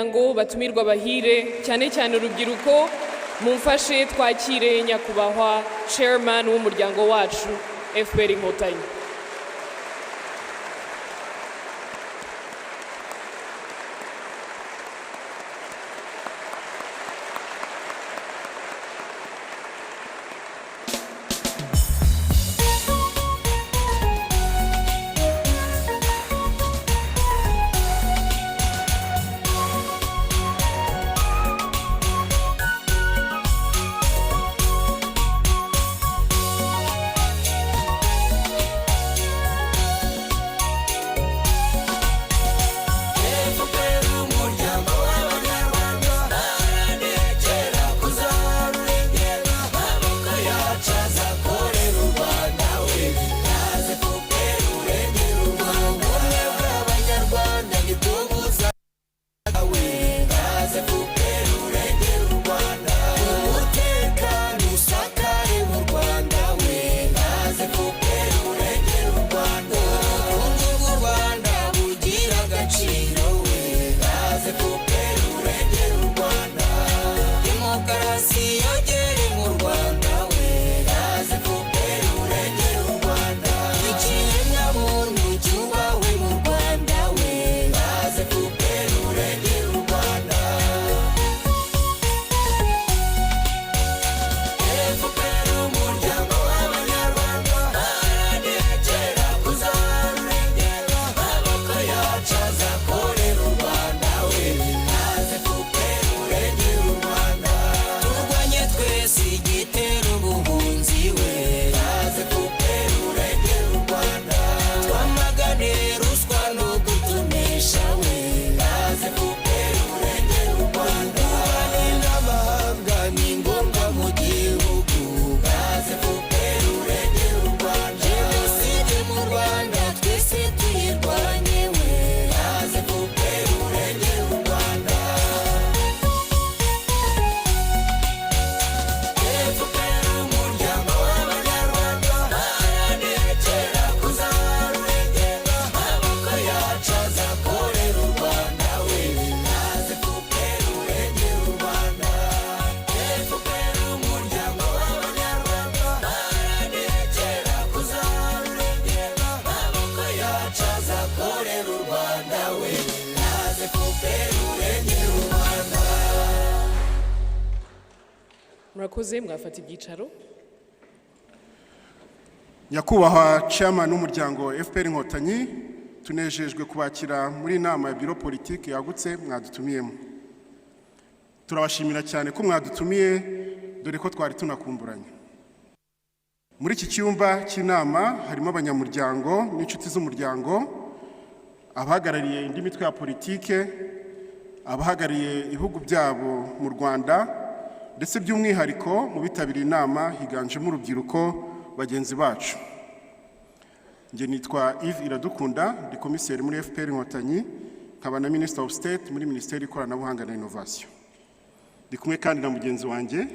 ngo batumirwa bahire cyane cyane urubyiruko mumfashe twakire nyakubahwa chairman w'umuryango wacu FPR inkotanyi. Murakoze mwafata ibyicaro. Nyakubahwa chairman w'umuryango FPR inkotanyi, tunejejwe kubakira muri inama ya biro politiki yagutse mwadutumiyemo. Turabashimira cyane ko mwadutumiye dore ko twari tunakumburanye. Muri iki cyumba cy'inama harimo abanyamuryango n'inshuti z'umuryango, abahagarariye indi mitwe ya politike, abahagarariye ibihugu byabo mu Rwanda, ndetse by'umwihariko mu bitabiriye inama higanjemo urubyiruko bagenzi bacu. Nge nitwa Yves Iradukunda, ndi komiseri muri FPR inkotanyi, nkaba na Minister of State muri Minisiteri y'Ikoranabuhanga na Innovation. Ndi kumwe kandi na mugenzi wanjye.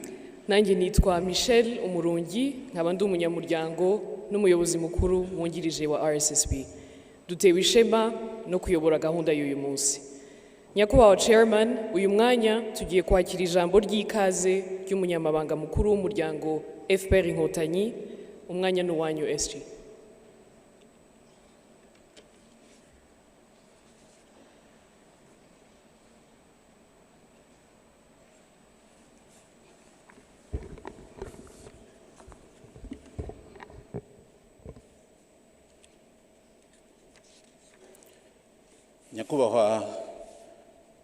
Nanjye nitwa Michel Umurungi, nkaba ndi umunyamuryango n'umuyobozi mukuru wungirije wa RSSB. Dutewe ishema no kuyobora gahunda y'uyu munsi. Nyakubahwa chairman, uyu mwanya tugiye kwakira ijambo ry'ikaze ry'umunyamabanga mukuru w'umuryango FPR inkotanyi. Umwanya n'uwanyu SG. Nyakubahwa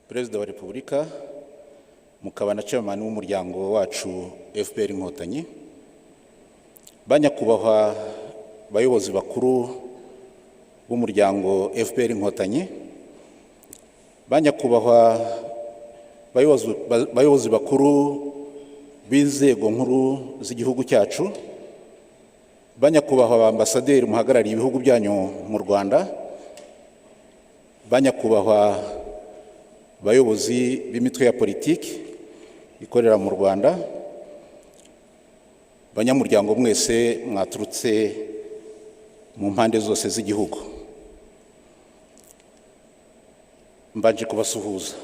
perezida wa Repubulika, mukaba na chairman w'umuryango wacu FPR inkotanyi, banyakubahwa bayobozi bakuru b'umuryango FPR inkotanyi, banyakubahwa bayobozi bakuru b'inzego nkuru z'igihugu cyacu, banyakubahwa ambasaderi muhagarariye ibihugu byanyu mu Rwanda, banyakubahwa bayobozi b'imitwe ya politiki ikorera mu Rwanda, banyamuryango mwese mwaturutse mu mpande zose z'igihugu, mbanje kubasuhuza.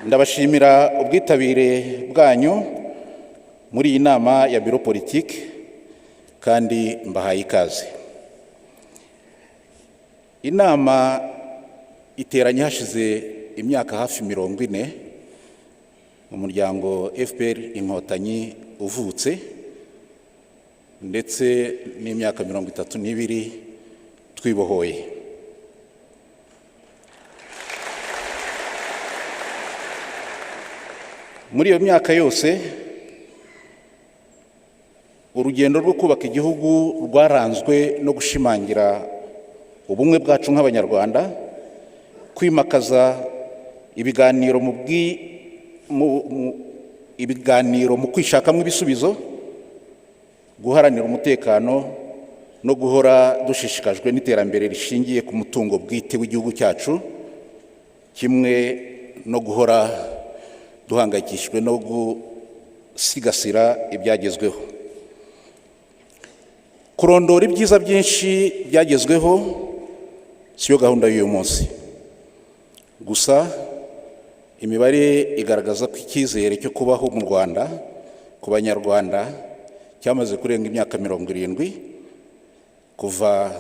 ndabashimira ubwitabire bwanyu muri iyi nama ya biro politiki kandi mbahaye ikaze. Inama iteranye hashize imyaka hafi 40 umuryango FPR inkotanyi uvutse, ndetse n'imyaka 32 twibohoye. Muri iyo myaka yose urugendo rwo kubaka igihugu rwaranzwe no gushimangira ubumwe bwacu nk'abanyarwanda, kwimakaza ibiganiro mu kwishakamo ibisubizo, guharanira umutekano no guhora dushishikajwe n'iterambere rishingiye ku mutungo bwite w'igihugu cyacu, kimwe no guhora duhangayikishijwe no gusigasira ibyagezweho. Kurondora ibyiza byinshi byagezweho siyo gahunda y'uyu munsi gusa. Imibare igaragaza ko icyizere cyo kubaho mu Rwanda ku banyarwanda cyamaze kurenga imyaka 70 kuva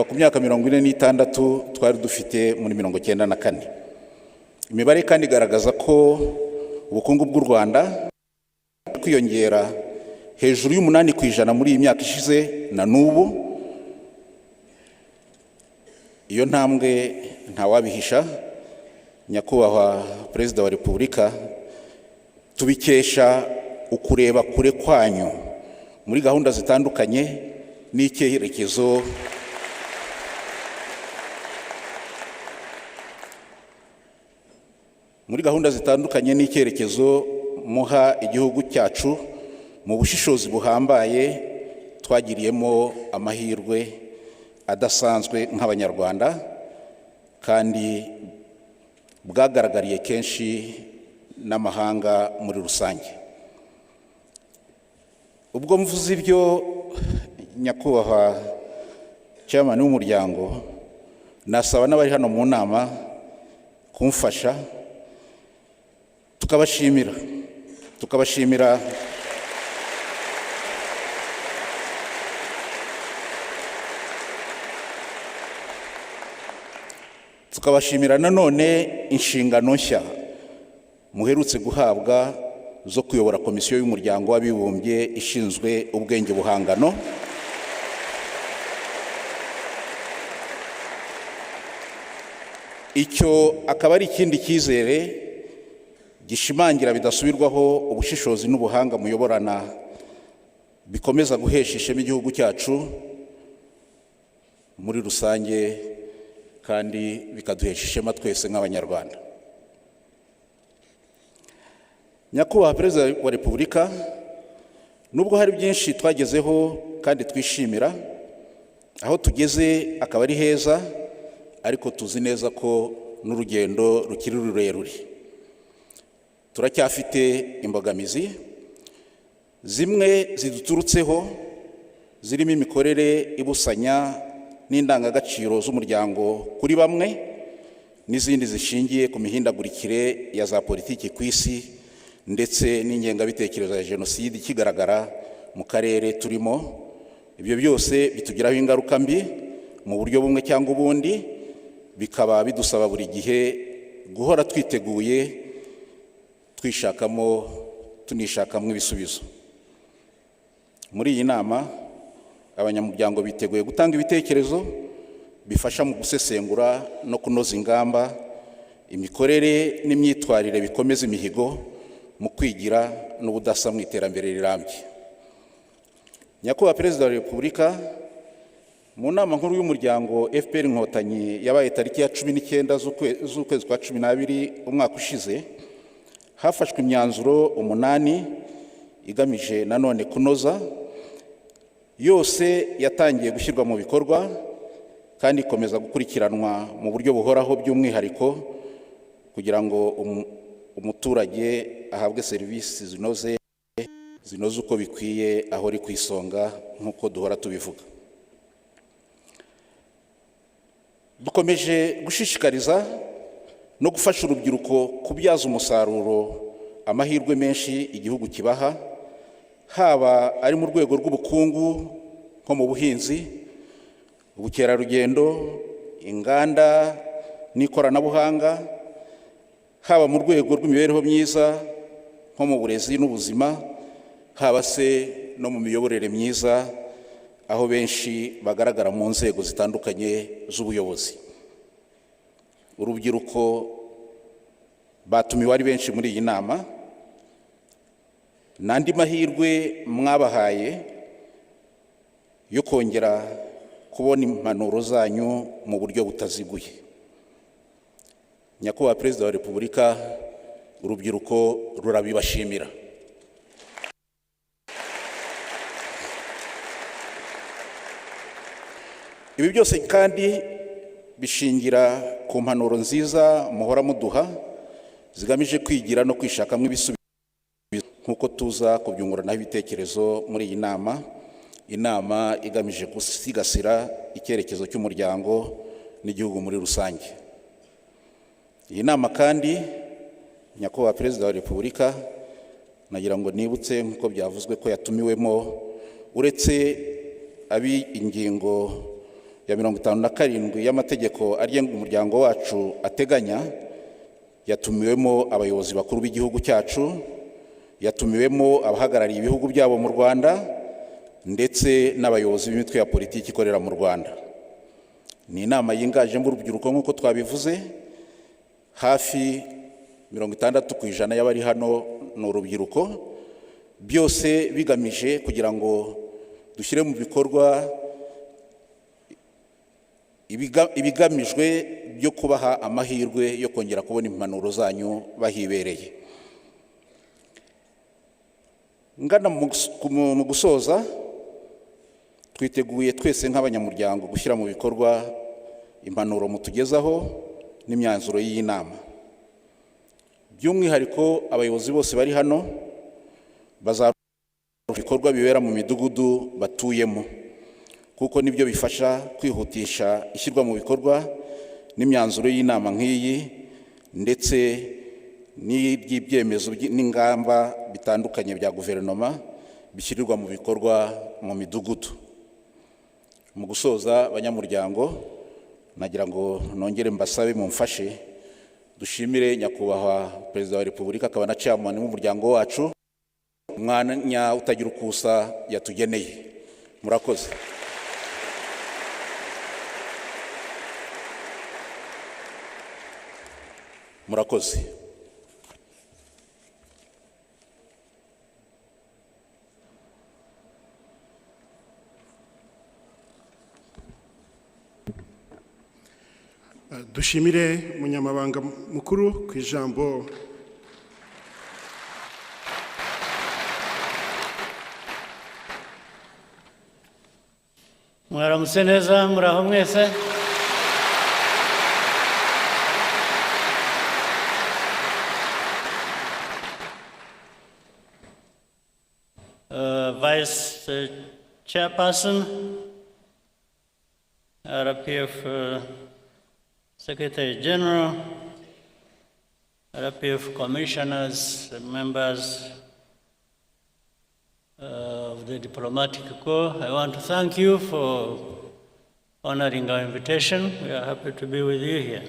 ku myaka 46 twari dufite muri 94. Imibare kandi igaragaza ko ubukungu bw'u Rwanda kwiyongera hejuru y'8% muri iyi myaka ishize na n'ubu. Iyo ntambwe ntawabihisha, nyakubahwa perezida wa Repubulika, tubikesha ukureba kure kwanyu muri gahunda zitandukanye n'icyerekezo muha igihugu cyacu mu bushishozi buhambaye twagiriyemo amahirwe adasanzwe nk'abanyarwanda, kandi bwagaragariye kenshi n'amahanga muri rusange. Ubwo mvuze ibyo, nyakubahwa chairman w'umuryango, nasaba n'abari hano mu nama kumfasha tukabashimira nanone inshingano nshya muherutse guhabwa zo kuyobora komisiyo y'umuryango w'abibumbye ishinzwe ubwenge buhangano. Icyo akaba ari ikindi cyizere gishimangira bidasubirwaho ubushishozi n'ubuhanga muyoborana bikomeza guhesha ishema igihugu cyacu muri rusange, kandi bikaduhesha ishema twese nk'abanyarwanda. Nyakubahwa perezida wa Repubulika, nubwo hari byinshi twagezeho kandi twishimira, aho tugeze akaba ari heza, ariko tuzi neza ko n'urugendo rukiri rurerure. Turacyafite imbogamizi zimwe ziduturutseho, zirimo imikorere ibusanya n'indangagaciro z'umuryango kuri bamwe, n'izindi zishingiye ku mihindagurikire ya za politiki ku isi, ndetse n'ingengabitekerezo ya jenoside ikigaragara mu karere turimo. Ibyo byose bitugiraho ingaruka mbi mu buryo bumwe cyangwa ubundi, bikaba bidusaba buri gihe guhora twiteguye, tunishakamo ibisubizo. Muri iyi nama abanyamuryango biteguye gutanga ibitekerezo bifasha mu gusesengura no kunoza ingamba, imikorere n'imyitwarire bikomeza imihigo mu kwigira n'ubudasa mu iterambere rirambye. Nyakubahwa perezida wa Repubulika, mu nama nkuru y'umuryango FPR inkotanyi yabaye tariki ya 19 z'ukwezi kwa 12 umwaka ushize, hafashwe imyanzuro 8 igamije nanone kunoza. Yose yatangiye gushyirwa mu bikorwa kandi ikomeza gukurikiranwa mu buryo buhoraho, by'umwihariko kugira ngo umuturage ahabwe serivisi zinoze uko bikwiye, aho ri kwisonga nk'uko duhora tubivuga. dukomeje gushishikariza no gufasha urubyiruko kubyaza umusaruro amahirwe menshi igihugu kibaha, haba ari mu rwego rw'ubukungu nko mu buhinzi, ubukerarugendo, inganda n'ikoranabuhanga, haba mu rwego rw'imibereho myiza nko mu burezi n'ubuzima, haba se no mu miyoborere myiza aho benshi bagaragara mu nzego zitandukanye z'ubuyobozi. Urubyiruko batumiwe ari benshi muri iyi nama, n'andi mahirwe mwabahaye yo kongera kubona impanuro zanyu mu buryo butaziguye. Nyakubahwa Perezida wa Repubulika, urubyiruko rurabibashimira. Ibi byose kandi bishingira ku mpanuro nziza muhora muduha zigamije kwigira no kwishakamo ibisubizo nk'uko tuza kubyunguranaho ibitekerezo muri iyi nama, inama igamije gusigasira icyerekezo cy'umuryango n'igihugu muri rusange. Iyi nama kandi, Nyakubahwa Perezida wa Repubulika, nagira ngo nibutse nk'uko byavuzwe ko yatumiwemo uretse ingingo ya 57 y'amategeko agenga umuryango wacu ateganya, yatumiwemo abayobozi bakuru b'igihugu cyacu, yatumiwemo abahagarariye ibihugu byabo mu Rwanda ndetse n'abayobozi b'imitwe ya politiki ikorera mu Rwanda. Ni inama yingajemo urubyiruko nk'uko twabivuze, hafi 60% y'abari hano ni urubyiruko, byose bigamije kugira ngo dushyire mu bikorwa ibigamijwe byo kubaha amahirwe yo kongera kubona impanuro zanyu bahibereye. Ngana mu gusoza, twiteguye twese nk'abanyamuryango gushyira mu bikorwa impanuro mutugezaho n'imyanzuro y'iyi nama. By'umwihariko abayobozi bose bari hano bazarusha ibikorwa bibera mu midugudu batuyemo, kuko nibyo bifasha kwihutisha ishyirwa mu bikorwa n'imyanzuro y'inama nk'iyi ndetse n'iby'ibyemezo n'ingamba bitandukanye bya guverinoma bishyirirwa mu bikorwa mu midugudu. Mu gusoza, abanyamuryango, nagira ngo nongere mbasabe mumfashe dushimire Nyakubahwa Perezida wa Repubulika akaba na chairman w'umuryango wacu umwanya utagira ukusa yatugeneye. Murakoze. Murakoze. Dushimire Munyamabanga Mukuru ku ijambo. Mwaramutse neza, muraho mwese. Vice Chairperson, RPF Secretary General, RPF Commissioners, members of the Diplomatic Corps, I want to thank you for honoring our invitation. We are happy to be with you here.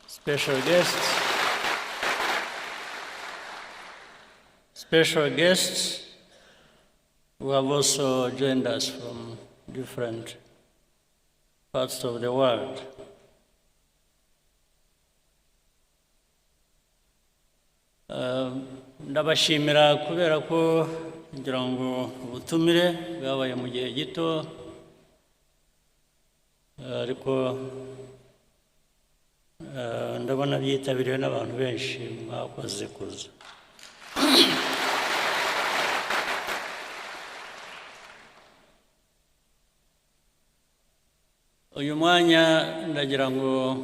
Special guests who have also joined us from different parts of the world. Ndabashimira kubera ko ngira ngo ubutumire bwabaye mu gihe gito, ariko ndabona byitabiriwe n'abantu benshi mwakoze kuza. Uyu mwanya ndagira ngo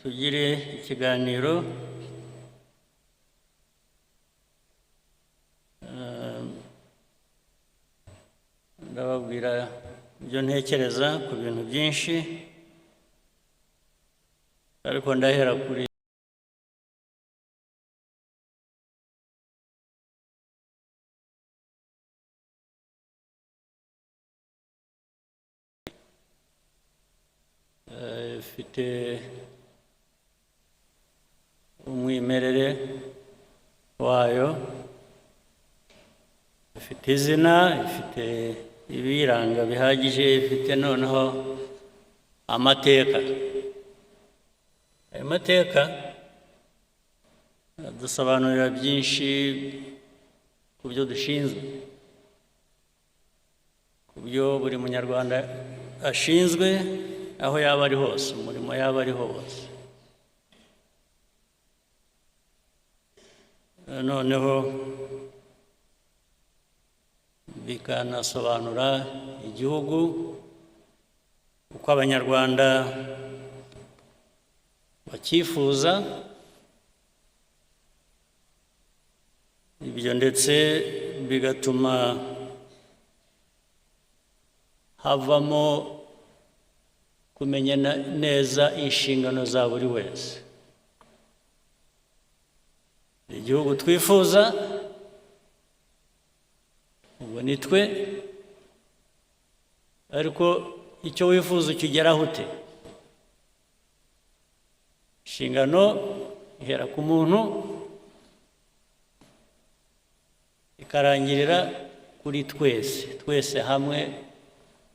tugire ikiganiro ndababwira ibyo ntekereza ku bintu byinshi, ariko ndahera kuri ifite umwimerere wayo, ifite izina, ifite ibiranga bihagije, ifite noneho amateka. Ayo mateka adusobanurira byinshi ku byo dushinzwe, ku byo buri munyarwanda ashinzwe aho yaba ari hose, umurimo yaba ari hose. Noneho bikanasobanura igihugu uko abanyarwanda bakifuza, ibyo ndetse bigatuma havamo kumenya neza inshingano za buri wese. Igihugu twifuza ubu ni twe, ariko icyo wifuza ukigeraho ute? Inshingano ihera ku muntu ikarangirira kuri twese, twese hamwe,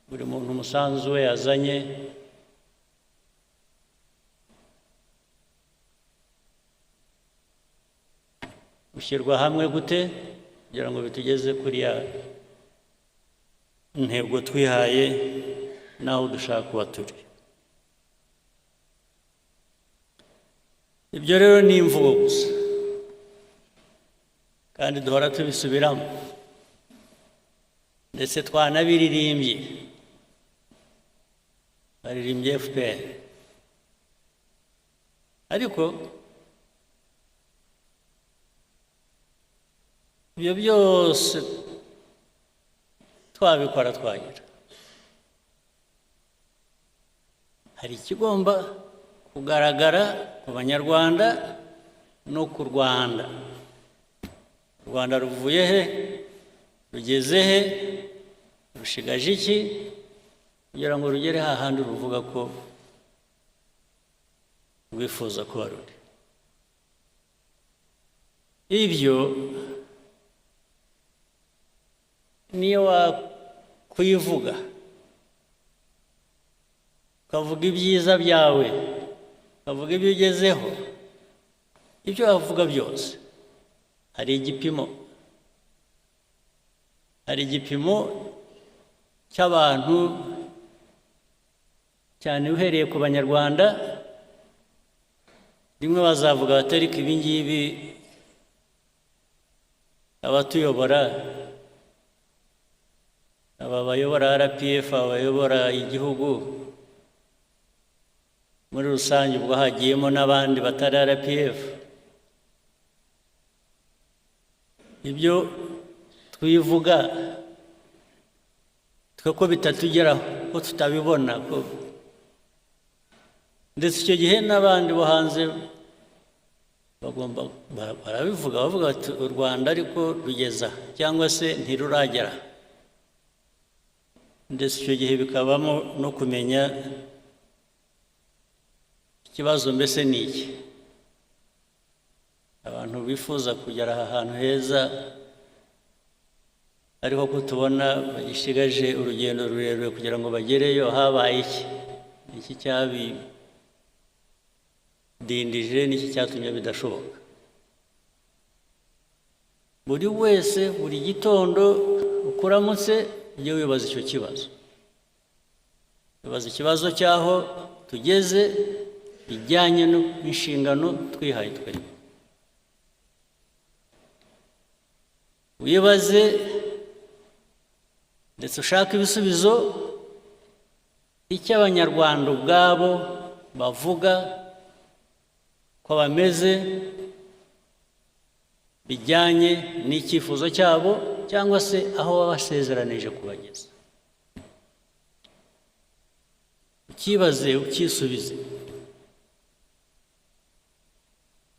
buri muntu umusanzu we yazanye. Ushyirwa hamwe gute kugira ngo bitugeze kuri ya ntego twihaye n'aho dushaka kuba turi. Ibyo rero ni imvugo gusa, kandi duhora tubisubiramo, ndetse twanabiririmbye, baririmbye FPR. Ariko ibyo byose twabikora twagira, hari ikigomba kugaragara ku banyarwanda no ku Rwanda. U Rwanda ruvuye he? Rugeze he? Rushigaje iki kugira ngo rugere hahandi ruvuga ko rwifuza kuba ruri? Ibyo niyo wakwivuga ukavuga ibyiza byawe, ukavuga ibyo ugezeho, ibyo wavuga byose hari igipimo, hari igipimo cy'abantu, cyane uhereye ku banyarwanda. Rimwe bazavuga batari ko ibi ngibi abatuyobora, aba bayobora RPF, abayobora igihugu muri rusange, ubwo hagiyemo n'abandi batari RPF, ibyo twivuga twe ko bitatugeraho, ko tutabibona, ko ndetse icyo gihe n'abandi bo hanze bagomba barabivuga, bavuga bati u Rwanda ariko rugeza cyangwa se ntiruragera. Ndetse icyo gihe bikabamo no kumenya ikibazo mbese ni iki. Abantu bifuza kugera aha hantu heza, ariko ko tubona bagishigaje urugendo rurerure kugira ngo bagereyo, habaye iki? Iki cyabidindije, n'iki cyatumye bidashoboka? Buri wese buri gitondo ukuramutse ujye wibaza icyo kibazo, wibaza ikibazo cy'aho tugeze bijyanye n'inshingano twihaye twebwe. Wibaze ndetse ushaka ibisubizo icyo abanyarwanda ubwabo bavuga ko bameze bijyanye n'icyifuzo cyabo, cyangwa se aho babasezeranije kubageza. ukibaze ukisubize,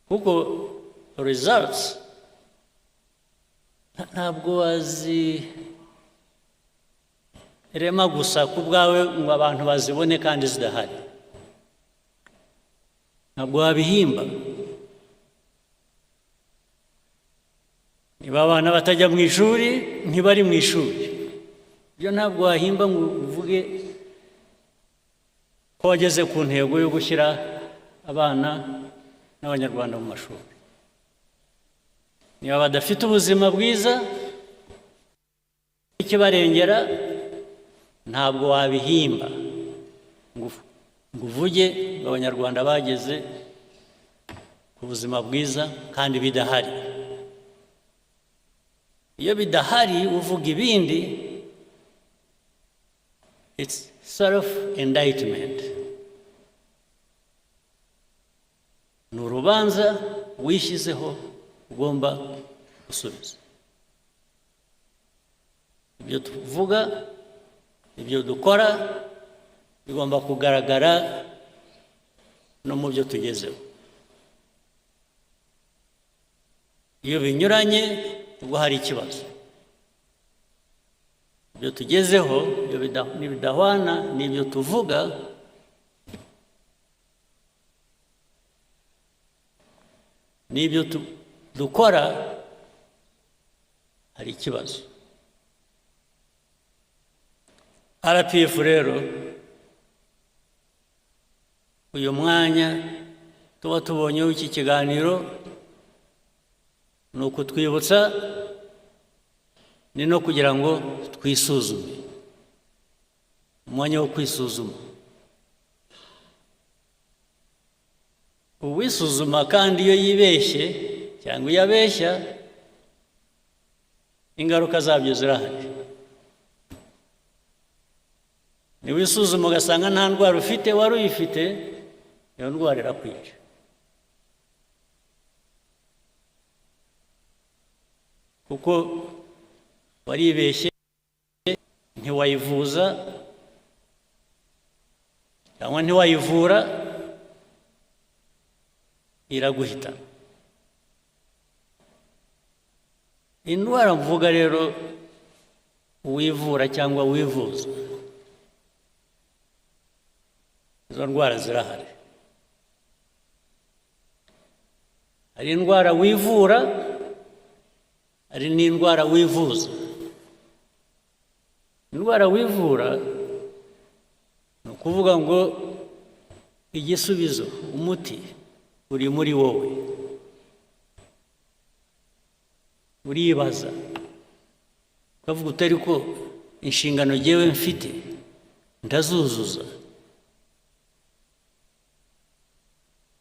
kuko results ntabwo wazirema gusa ku bwawe ngo abantu bazibone kandi zidahari, ntabwo wabihimba. Niba abana batajya mu ishuri ntibari mu ishuri, ibyo ntabwo wahimba ngo uvuge ko wageze ku ntego yo gushyira abana n'abanyarwanda mu mashuri. Niba badafite ubuzima bwiza ikibarengera, ntabwo wabihimba ngo uvuge ngo abanyarwanda bageze ku buzima bwiza kandi bidahari. Iyo bidahari uvuga ibindi, it's self-indictment. Ni urubanza wishyizeho ugomba gusubiza. Ibyo tuvuga, ibyo dukora bigomba kugaragara no mu byo tugezeho. Iyo binyuranye ubwo hari ikibazo. Ibyo tugezeho nibidahwana n'ibyo tuvuga, n'ibyo dukora, hari ikibazo. RPF rero uyu mwanya tuba tubonyeho iki kiganiro ni ukutwibutsa, ni no kugira ngo twisuzume, umwanya wo kwisuzuma. Uwisuzuma kandi iyo yibeshye cyangwa iyo abeshya, ingaruka zabyo zirahari. Niwisuzuma ugasanga nta ndwara ufite, wari uyifite, iyo ndwara irakwica. Kuko waribeshye, ntiwayivuza cyangwa ntiwayivura, iraguhita. Indwara mvuga rero wivura cyangwa wivuza, izo ndwara zirahari. Hari indwara wivura, hari n'indwara wivuza. Indwara wivura ni ukuvuga ngo igisubizo, umuti uri muri wowe. Uribaza ukavuga utari ko inshingano jyewe mfite ndazuzuza.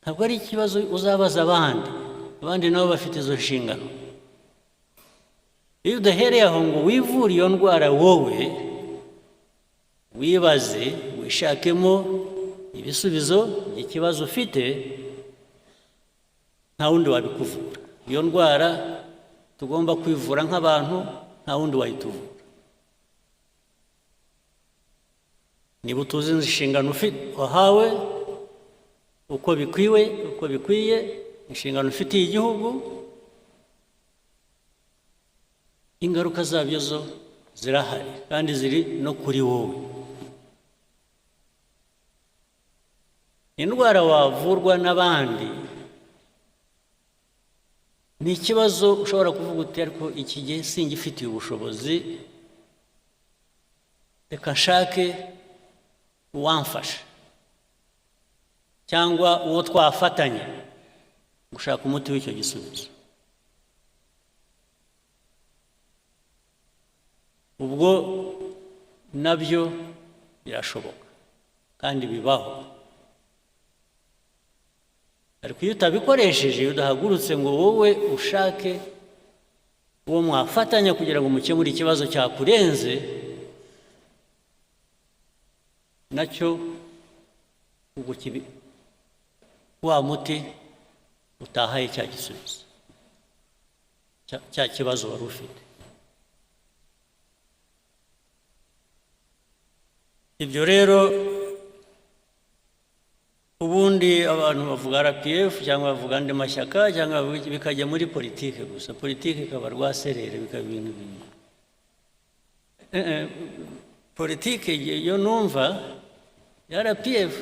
Ntabwo ari ikibazo uzabaza abandi nabo bafite izo nshingano. Iyo udahereye aho ngo wivure iyo ndwara wowe, wibaze, wishakemo ibisubizo by'ikibazo ufite, nta wundi wabikuvura. Iyo ndwara tugomba kwivura nk'abantu, nta wundi wayituvura. Niba utuzi inshingano wahawe uko bikwiye, inshingano ufitiye igihugu, ingaruka zabyo zo zirahari kandi ziri no kuri wowe. Indwara wavurwa n'abandi ni ikibazo ushobora kuvuga uti ariko iki gihe singifitiye ubushobozi, reka nshake uwamfasha cyangwa uwo twafatanya gushaka umuti w'icyo gisubizo. Ubwo nabyo birashoboka kandi bibaho. Ariko iyo utabikoresheje, iyo udahagurutse ngo wowe ushake uwo mwafatanya kugira ngo mukemure ikibazo cyakurenze, nacyo ubwo wa muti utahaye cya gisubizo, cya kibazo wari ufite. Ibyo rero ubundi abantu bavuga RPF cyangwa bavuga andi mashyaka cyangwa bikajya muri politiki gusa, politiki ikaba rwaserere bikaba ibintu bimwe. Politiki yo numva ya RPF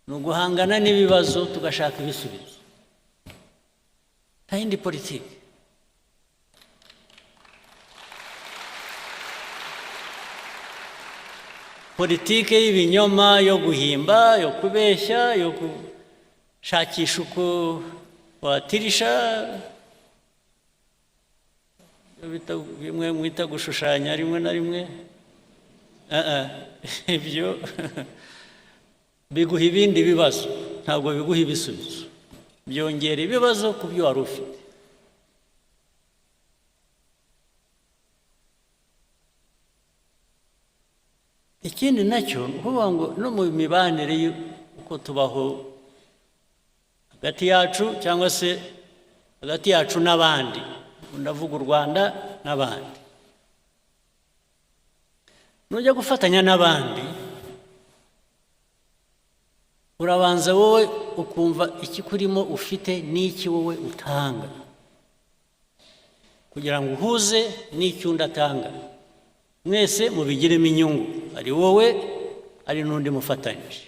ni uguhangana n'ibibazo tugashaka ibisubizo, nta yindi politiki. Politiki y'ibinyoma, yo guhimba, yo kubeshya, yo gushakisha uko watirisha, bimwe mwita gushushanya rimwe na rimwe, ibyo biguha ibindi bibazo, ntabwo biguha ibisubizo, byongera ibibazo ku byo wari ufite. Ikindi nacyo kuvuga ngo no mu mibanire uko tubaho hagati yacu cyangwa se hagati yacu n'abandi, ndavuga u Rwanda n'abandi, nujya gufatanya n'abandi urabanza wowe ukumva ikikurimo ufite n'iki wowe utanga kugira ngo uhuze n'icyo undi atanga, mwese mubigiremo inyungu, ari wowe ari n'undi mufatanyije.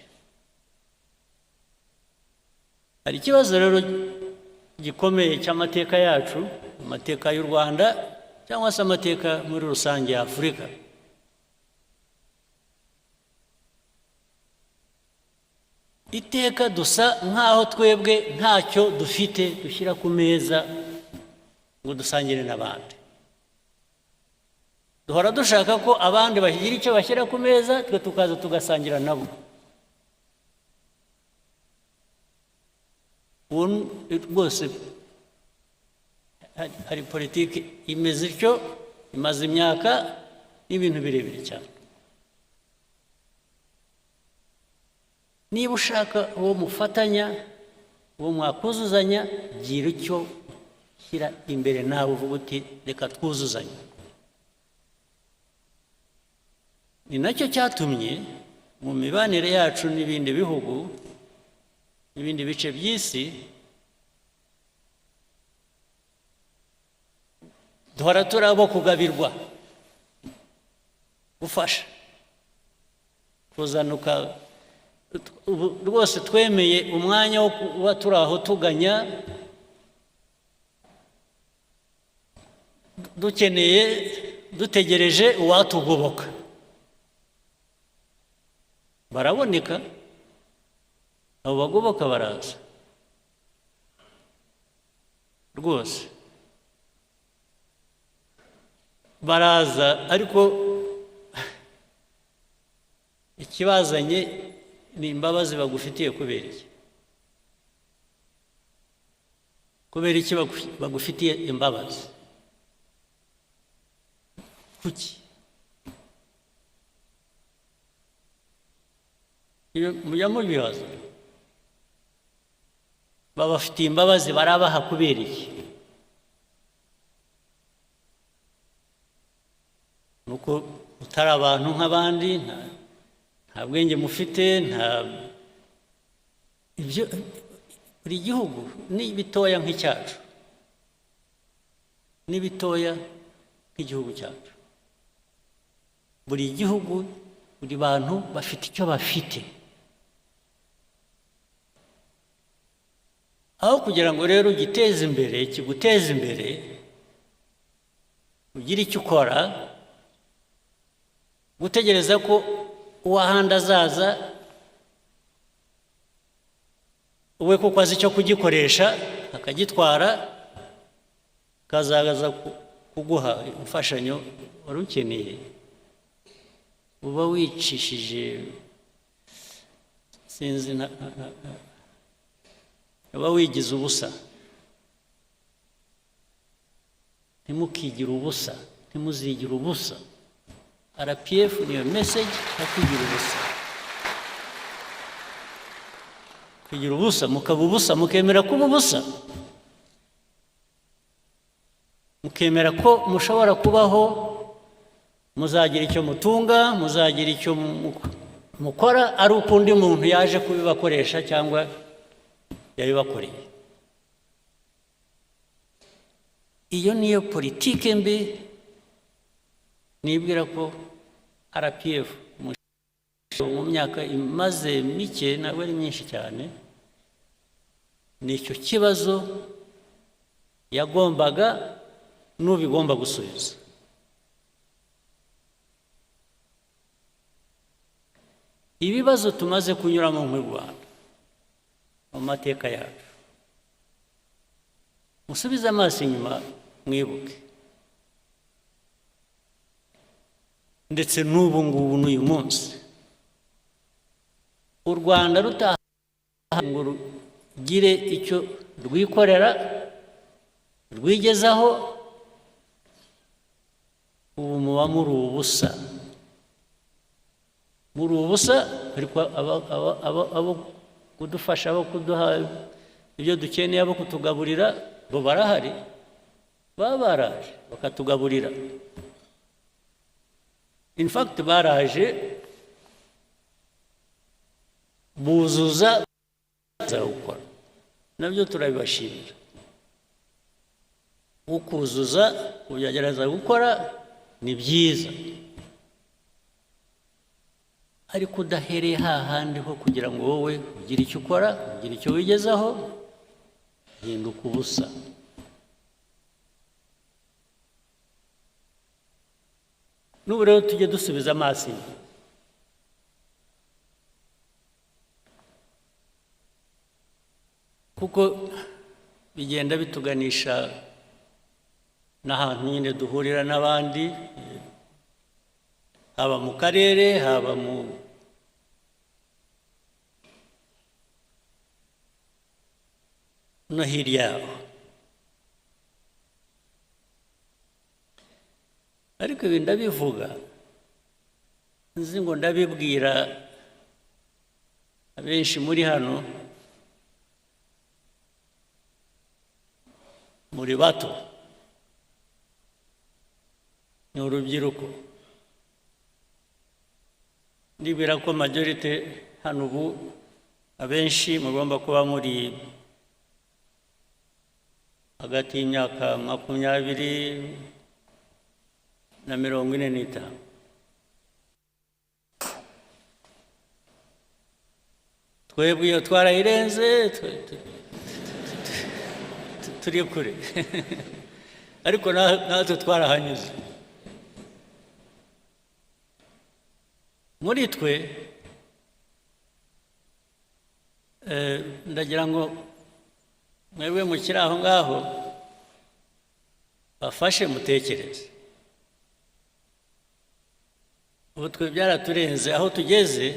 Hari ikibazo rero gikomeye cy'amateka yacu, amateka y'u Rwanda cyangwa se amateka muri rusange ya Afurika. Iteka dusa nk'aho twebwe ntacyo dufite dushyira ku meza ngo dusangire n'abandi. Duhora dushaka ko abandi bagira icyo bashyira ku meza, twe tukaza tugasangira nabo. Rwose hari politiki imeze ityo, imaze imyaka n'ibintu birebire cyane. Niba ushaka uwo mufatanya, uwo mwakuzuzanya, gira icyo shyira imbere nawe uvuga uti reka twuzuzanye. Ni nacyo cyatumye mu mibanire yacu n'ibindi bihugu n'ibindi bice by'isi duhora turi abo kugabirwa, gufasha, kuzanuka. Rwose twemeye umwanya wo kuba turi aho tuganya, dukeneye, dutegereje uwatugoboka. Baraboneka, abo bagoboka baraza rwose baraza, ariko ikibazanye ni imbabazi bagufitiye. Kubera iki? Kubera iki bagufitiye imbabazi? Kuki? Mujya mubibaza, babafitiye imbabazi barabaha kubera iki? Nuko utari abantu nk'abandi, nta bwenge mufite, ibyo buri gihugu ni bitoya nk'icyacu, ni bitoya nk'igihugu cyacu. Buri gihugu, buri bantu bafite icyo bafite. Aho kugira ngo rero ugiteze imbere, kiguteze imbere, ugire icyo ukora, gutegereza ko uwahandi azaza uwe kuko azi icyo kugikoresha akagitwara, akazaza kuguha imfashanyo wari ukeneye, uba wicishije, sinzi, uba wigize ubusa. Ntimukigire ubusa, ntimuzigire ubusa. RPF niyo message yo kwigira ubusa. Kwigira ubusa, mukaba ubusa, mukemera kuba ubusa, mukemera ko mushobora kubaho, muzagira icyo mutunga, muzagira icyo mukora ari uko undi muntu yaje kubibakoresha cyangwa yabibakoreye. Iyo niyo politiki mbi nibwira ko RPF mu myaka imaze mike ntabwo ari myinshi cyane, nicyo kibazo yagombaga n'ubigomba gusubiza. Ibibazo tumaze kunyuramo mu Rwanda mu mateka yacu, musubize amaso inyuma mwibuke, ndetse n'ubu ngubu n'uyu munsi u Rwanda rutaha ngo rugire icyo rwikorera rwigezaho, ubu muba muri ubusa, muri ubusa. Ariko abo kudufasha, abo kuduha ibyo dukeneye, abo kutugaburira bo barahari, baba baraje bakatugaburira. In fact baraje buzuza gukora, nabyo turabibashimira. Ukuzuza ugerageza gukora ni byiza, ariko udahereye hahandi ho kugira ngo wowe ugire icyo ukora, ugire icyo wigezaho, hinduka ubusa. N'ubu rero tujye dusubiza amaso inyuma, kuko bigenda bituganisha n'ahantu nyine duhurira n'abandi, haba mu karere, haba no hirya yaho. Ariko ibi ndabivuga nzi ngo ndabibwira abenshi muri hano, muri bato, ni urubyiruko. Ndibwira ko majority hano ubu abenshi mugomba kuba muri hagati y'imyaka 20 na 45. Twebwe iyo twarayirenze, turi kure. Ariko natwe twarahanyuze. Muri twe ndagira ngo mwebwe mukiri aho ngaho bafashe mutekereze. Ubu twe byaraturenze, aho tugeze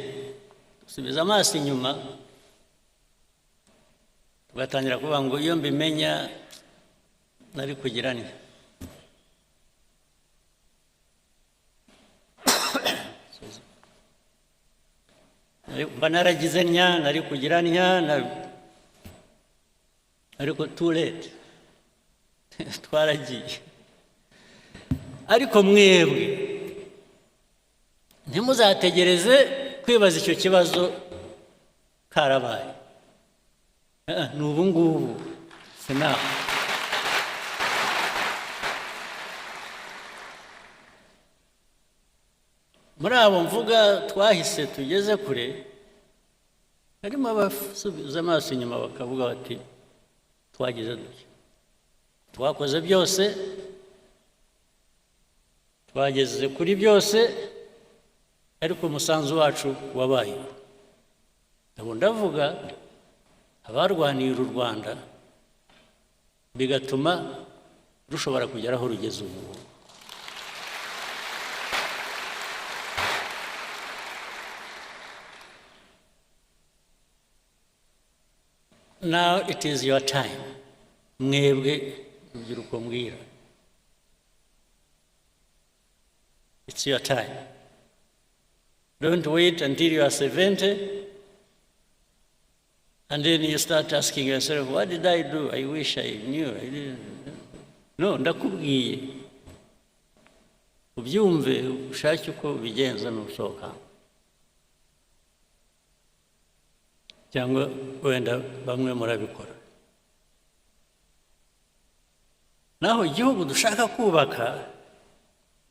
dusubiza amaso inyuma tugatangira kuvuga ngo iyo mbimenya nari kugira nti. Mba naragize ntya, nari kugira ntya, ariko too late. Twaragiye. Ariko mwebwe ntimuzategereze kwibaza icyo kibazo karabaye. Ni ubu ngubu, sinaho. Muri abo mvuga twahise tugeze kure, harimo abasubiza amaso inyuma bakavuga bati twagize duke, twakoze byose, twageze kuri byose, ariko umusanzu wacu wabaye. Ndavuga abarwaniye u Rwanda bigatuma rushobora kugera aho rugeze ubu. Now it is your time. Mwebwe urubyiruko mbwira. It's your time. Don't wait until you are 70 and then you start asking yourself, what did I do? I wish I knew. I didn't. No, ndakubwiye. Ubyumve ushake uko bigenza n'usohoka. cyangwa wenda bamwe murabikora. Naho igihugu dushaka kubaka,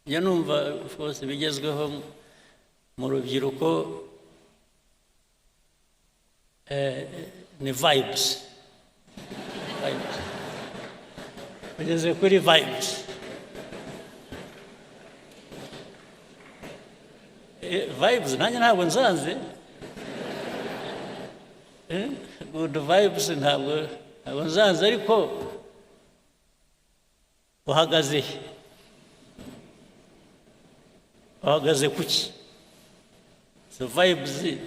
njya numva of course bigezweho mu rubyiruko ni vibes. Bigeze kuri vibes. Vibes nanjye ntabwo nzanze. Good vibes ntabwo nzanze, ariko uhagaze kuki? So vibes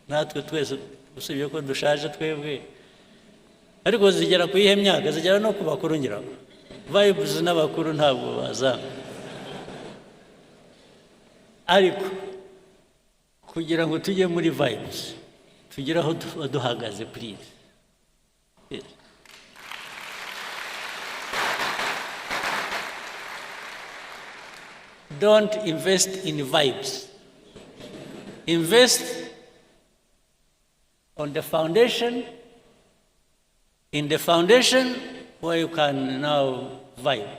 natwe twese usibye ko dushaje twebwe, ariko zigera ku ihe myaka, zigera no ku bakuru ngira ngo. Vibes n'abakuru ntabwo bazana, ariko kugira ngo tujye muri vibes tugire aho duhagaze please. Yes. Don't invest in vibes. Invest on the foundation, in the foundation where you can now vibe.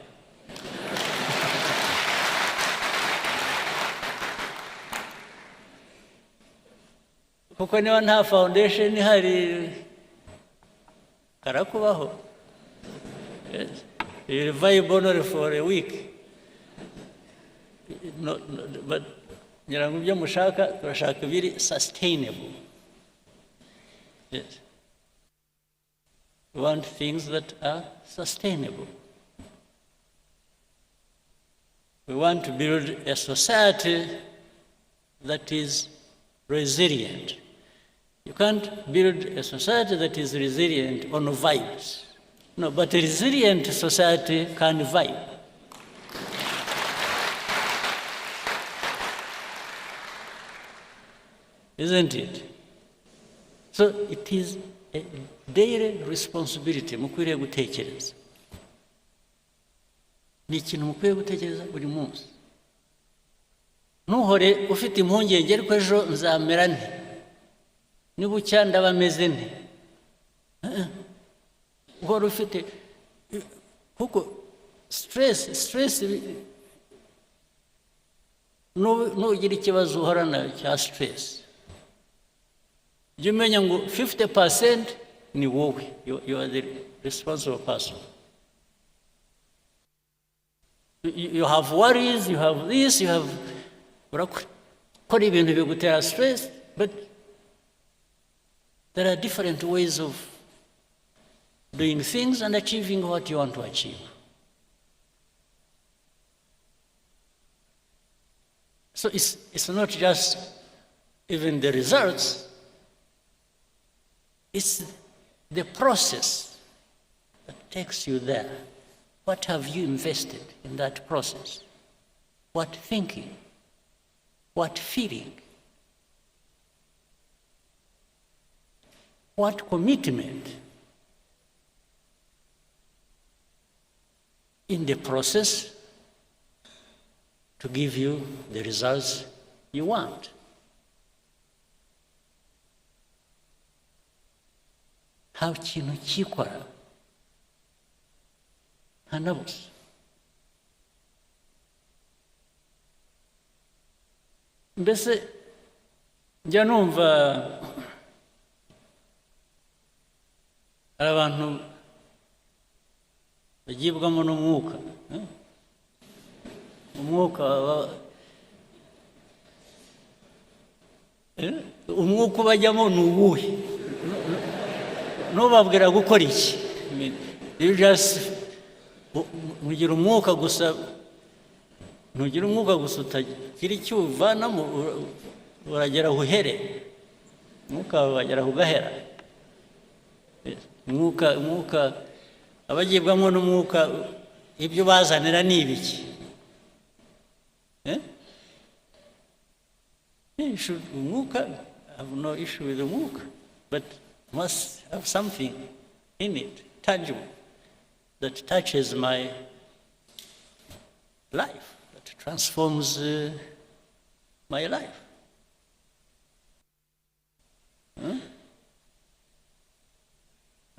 Kuko niba nta foundation ihari karakubaho. Yes. You'll vibe only for a week. No, but ngira ngo ibyo mushaka turashaka biri sustainable. Yes. We want things that are sustainable. We want to build a society that is resilient. You can't build a society that is resilient on vibes. No, but a resilient society can vibe. Isn't it? So it is a daily responsibility mukwiriye gutekereza. Ni ikintu mukwiriye gutekereza buri munsi. Ntuhore ufite impungenge ariko ejo nzamera nte, nibucya ndaba meze nte. Uhora ufite kuko stress nugira ikibazo uhorana cya stress, jya umenya ngo 50% ni wowe, you are the responsible person. You have worries, you have this, you have urakora ibintu bigutera stress, but there are different ways of doing things and achieving what you want to achieve. So it's not just even the results, it's the process that takes you there. What have you invested in that process? What thinking? What feeling? What commitment in the process to give you the results you want? How kintu kikora hanabuze. Mbese njya numva hari abantu bagibwamo n'umwuka. Umwuka ubajyamo ni uwuhe? Ntubabwira gukora iki? You just mugira umwuka gusa, ntugira umwuka gusa utagira icyo uvanamo, uragera aho uhere, umwuka wagera aho ugahera. Umwuka abagibwamo n'umwuka ibyo bazanira ni ibiki? Umwuka, I have no issue with the umwuka, but must have something in it, tangible, that touches my life, that transforms my life.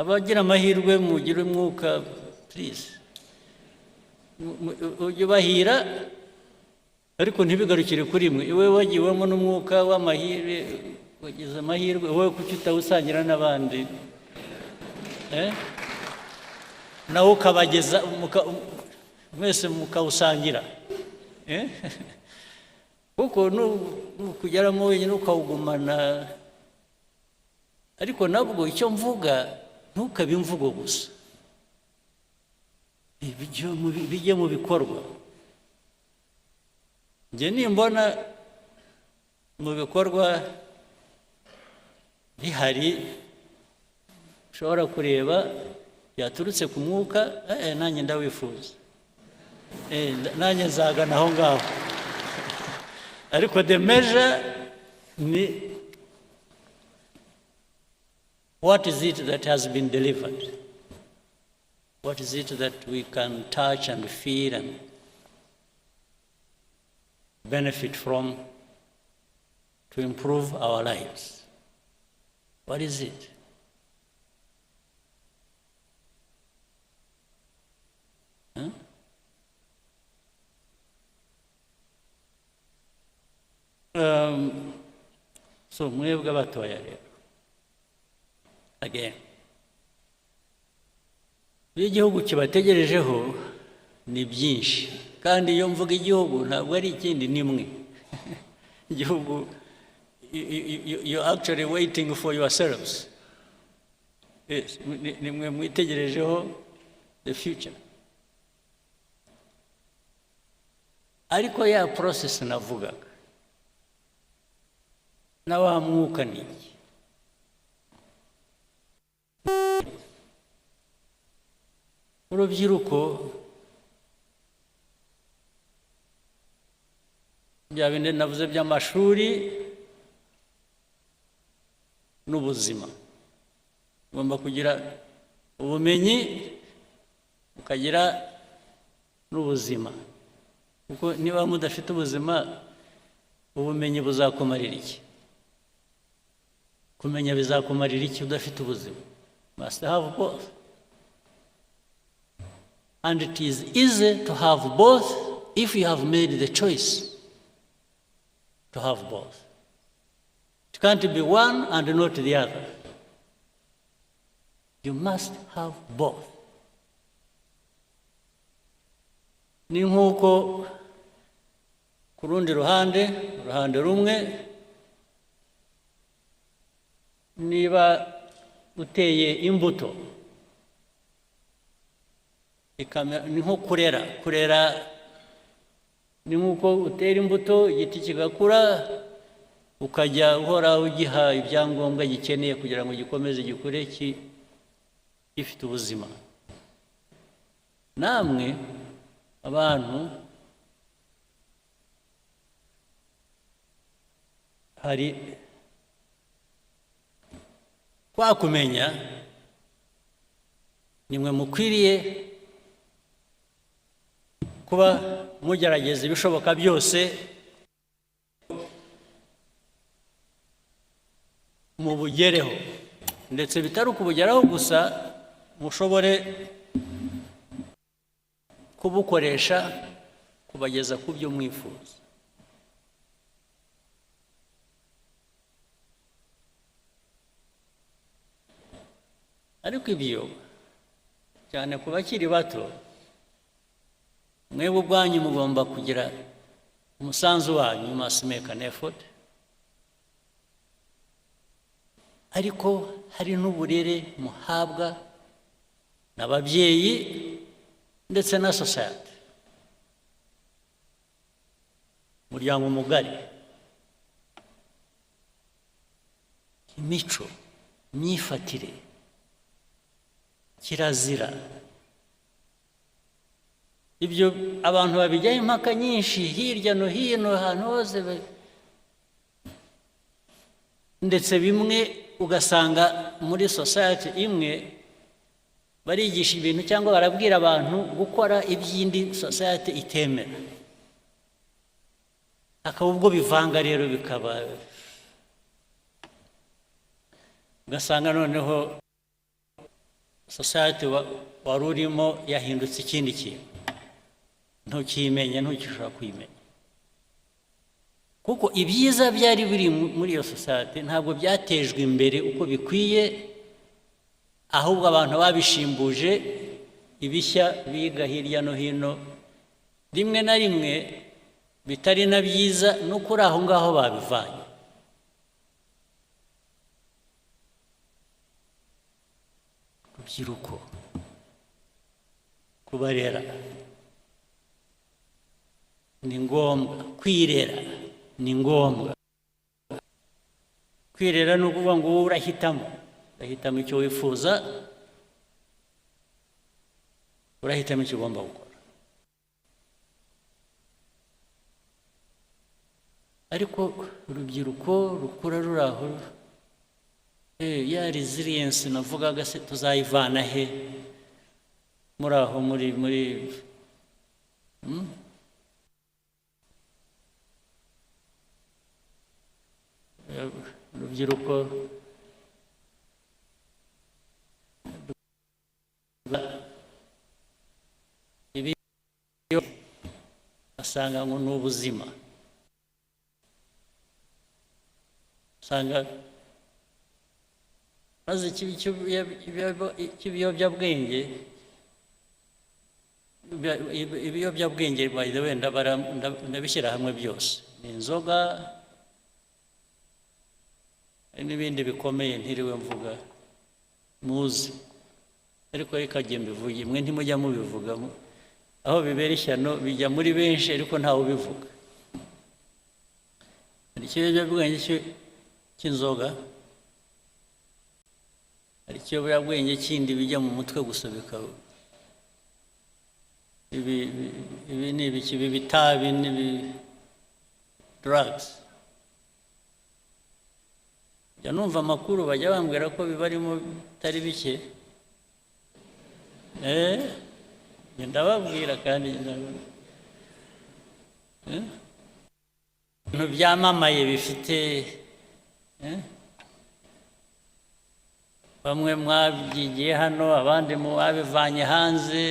abagira amahirwe mugire umwuka please ujye bahira ariko ntibigarukire kuri mwe iwe wagiwemo n'umwuka w'amahirwe wagize amahirwe wowe kuki utawusangira n'abandi nawe ukabageza mwese mukawusangira kuko nukugeramo wenyine ukawugumana ariko nabwo icyo mvuga ntukabe imvugo gusa bijye mu bikorwa njye nimbona mu bikorwa bihari ushobora kureba byaturutse ku mwuka nanjye ndawifuza nanjye nzagana aho ngaho ariko the measure ni what is it that has been delivered? What is it that we can touch and feel and benefit from to improve our lives? What is it? So mwebwe abatoya rero again igihugu kibategerejeho ni byinshi kandi iyo mvuga igihugu ntabwo ari ikindi nimwe igihugu you're actually waiting for yourselves. Yes, nimwe mwitegerejeho the future. Ariko ya process navugaga na wa mwuka ni iki? Urubyiruko bya bindi navuze by'amashuri n'ubuzima, ugomba kugira ubumenyi ukagira n'ubuzima, kuko niba mudafite ubuzima ubumenyi buzakumarira iki? Kumenya bizakumarira iki udafite ubuzima? Must have both. And it is easy to have both if you have made the choice to have both. It can't be one and not the other. You must have both. Ni nkuko ku rundi ruhande rumwe niba uteye imbuto ni nko kurera ni nkuko utera imbuto igiti kigakura ukajya uhora ugiha ibyangombwa gikeneye kugira ngo gikomeze gikure gifite ubuzima. Namwe abantu hari kwa kumenya nimwe mukwiriye kuba mugerageza ibishoboka byose mubugereho, ndetse bitari ukubugeraho gusa mushobore kubukoresha kubageza ku byo mwifuza. Ariko ibyo cyane ku bakiri bato, mwebwe ubwanyu mugomba kugira umusanzu wanyu, you must make an effort. Ariko hari n'uburere muhabwa n'ababyeyi ndetse na society, umuryango mugari, imico, imyifatire, kirazira. Ibyo abantu babijyaho impaka nyinshi hirya no hino ahantu hose, ndetse bimwe ugasanga muri society imwe barigisha ibintu cyangwa barabwira abantu gukora iby'indi society itemera, akaba ubwo bivanga rero bikaba ugasanga noneho society wari urimo yahindutse ikindi kintu ntukimenye ntukishobora kwimenya kuko ibyiza byari biri muri iyo society ntabwo byatejwe imbere uko bikwiye ahubwo abantu babishimbuje ibishya biga hirya no hino rimwe na rimwe bitari na byiza no kuri aho ngaho babivanye urubyiruko kubarera ni ngombwa kwirera ni ngombwa kwirera ni ukuvuga ngo wowe urahitamo icyo wifuza urahitamo icyo ugomba gukora ariko urubyiruko rukura ruri aho ya resilience navugaga se tuzayivana he muri aho muri urubyiruko ibi asanga ngo ni ubuzima usanga maze ibiyobyabwenge by the way ndabishyira hamwe byose ni inzoga n'ibindi bikomeye ntiriwe mvuga muzi ariko reka jye mbivuge mwe ntimujya mubivuga aho bibera ishyano bijya muri benshi ariko ntawe ubivuga hari ikiyobyabwenge cy'inzoga hari ikiyobyabwenge kindi bijya mu mutwe gusa bikaba ibi ni ibiki bitabi n'ibi drugs ya numva amakuru bajya bambwira ko bibarimo bitari bike ndababwira kandi ibintu byamamaye bifite bamwe mwabyigiye hano abandi mwabivanye hanze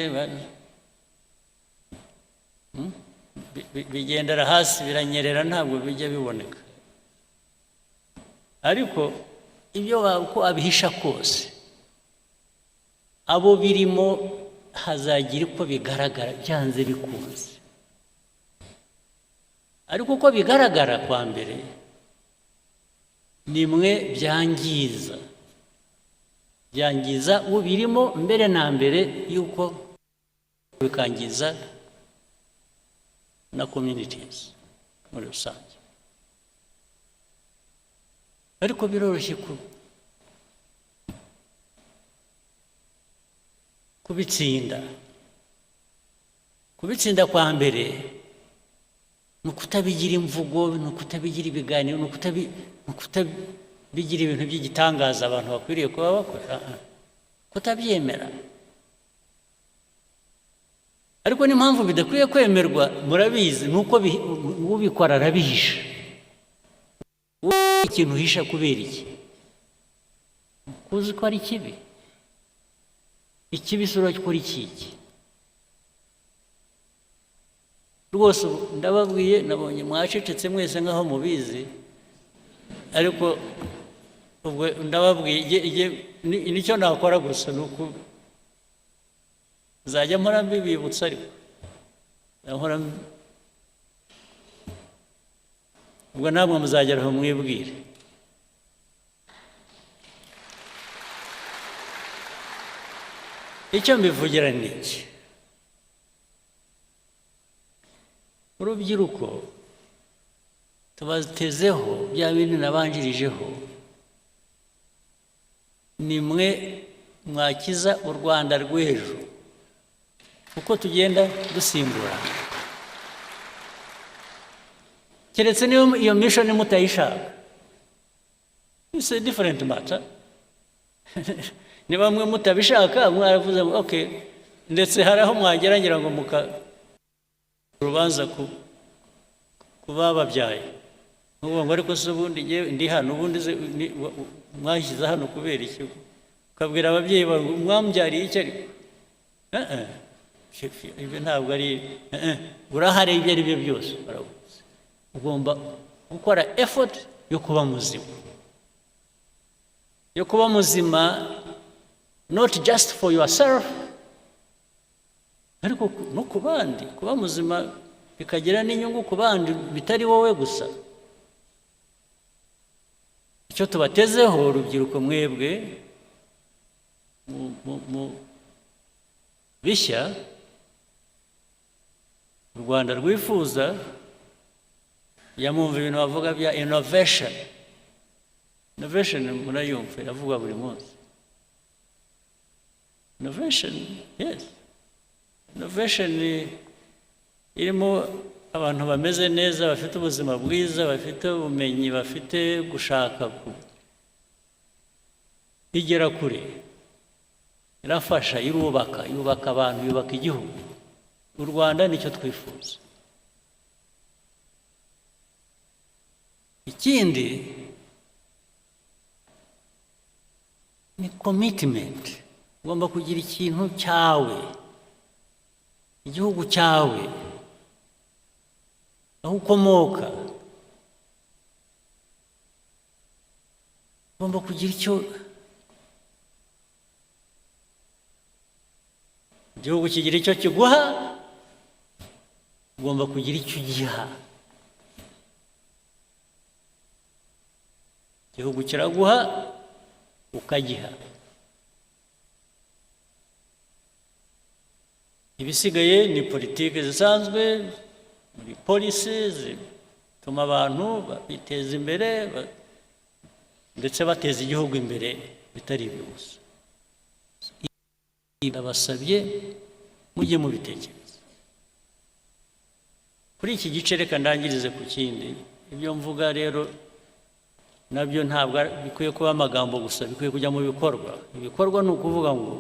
bigendera hasi biranyerera ntabwo bijya biboneka ariko ibyo uko abihisha kose abo birimo hazagira uko bigaragara byanze bikunze ariko uko bigaragara kwa mbere nimwe byangiza ubirimo mbere na mbere yuko bikangiza na communities muri rusange ariko biroroshye kubitsinda kwa mbere ni ukutabigira imvugo ni ukutabigira ibiganiro ni ukutabigira ibintu by'igitangaza abantu bakwiriye kuba bakora kutabyemera ariko n'impamvu bidakwiye kwemerwa murabizi ni uko ubikora arabihisha ikintu uhisha kubera iki kuzi ko ari kibi ikibi sura gikora iki rwose ndababwiye nabonye mwacecetse mwese nk'aho mubizi ariko ubwo ndababwiye nicyo nakora gusa ni uko nzajya mpora mbibibutsa ariko ubwo namwe muzagera aho mwibwire icyo mbivugira ni iki urubyiruko tubatezeho bya bindi nabanjirijeho nimwe mwakiza u Rwanda rw'ejo uko tugenda dusimbura keretse niyo iyo mission mutayishaka it's a different matter ni bamwe mutabishaka mwaravuze okay ndetse hari aho mwageragera ngo muka urubanza kubababyaye ngo ariko se ubundi ndi hano ubundi mwashyize hano kubera iki ukabwira ababyeyi bawe mwambyariye iki ariko ibyo ntabwo ari urahari ibyo ari byo byose baravuze ugomba gukora effort yo kuba muzima not just for yourself ariko no ku bandi kuba muzima bikagira n'inyungu ku bandi bitari wowe gusa icyo tubatezeho urubyiruko mwebwe mu bishya u Rwanda rwifuza yamumva ibintu bavuga bya innovation murayumva iravugwa buri munsi innovation irimo abantu bameze neza bafite ubuzima bwiza bafite ubumenyi bafite gushaka igera kure irafasha yubaka abantu yubaka igihugu u Rwanda nicyo twifuza ikindi ni commitment ugomba kugira ikintu cyawe igihugu cyawe aho ukomoka ugomba kugira icyo igihugu kigira icyo kiguha ugomba kugira icyo ugiha igihugu kiraguha ukagiha ibisigaye ni politiki zisanzwe muri polisi zituma abantu biteza imbere ndetse bateza igihugu imbere bitari ibyo gusa ndabasabye mujye mubitekereza kuri iki gice reka ndangirize ku kindi ibyo mvuga rero nabyo ntabwo bikwiye kuba amagambo gusa bikwiye kujya mu bikorwa ibikorwa ni ukuvuga ngo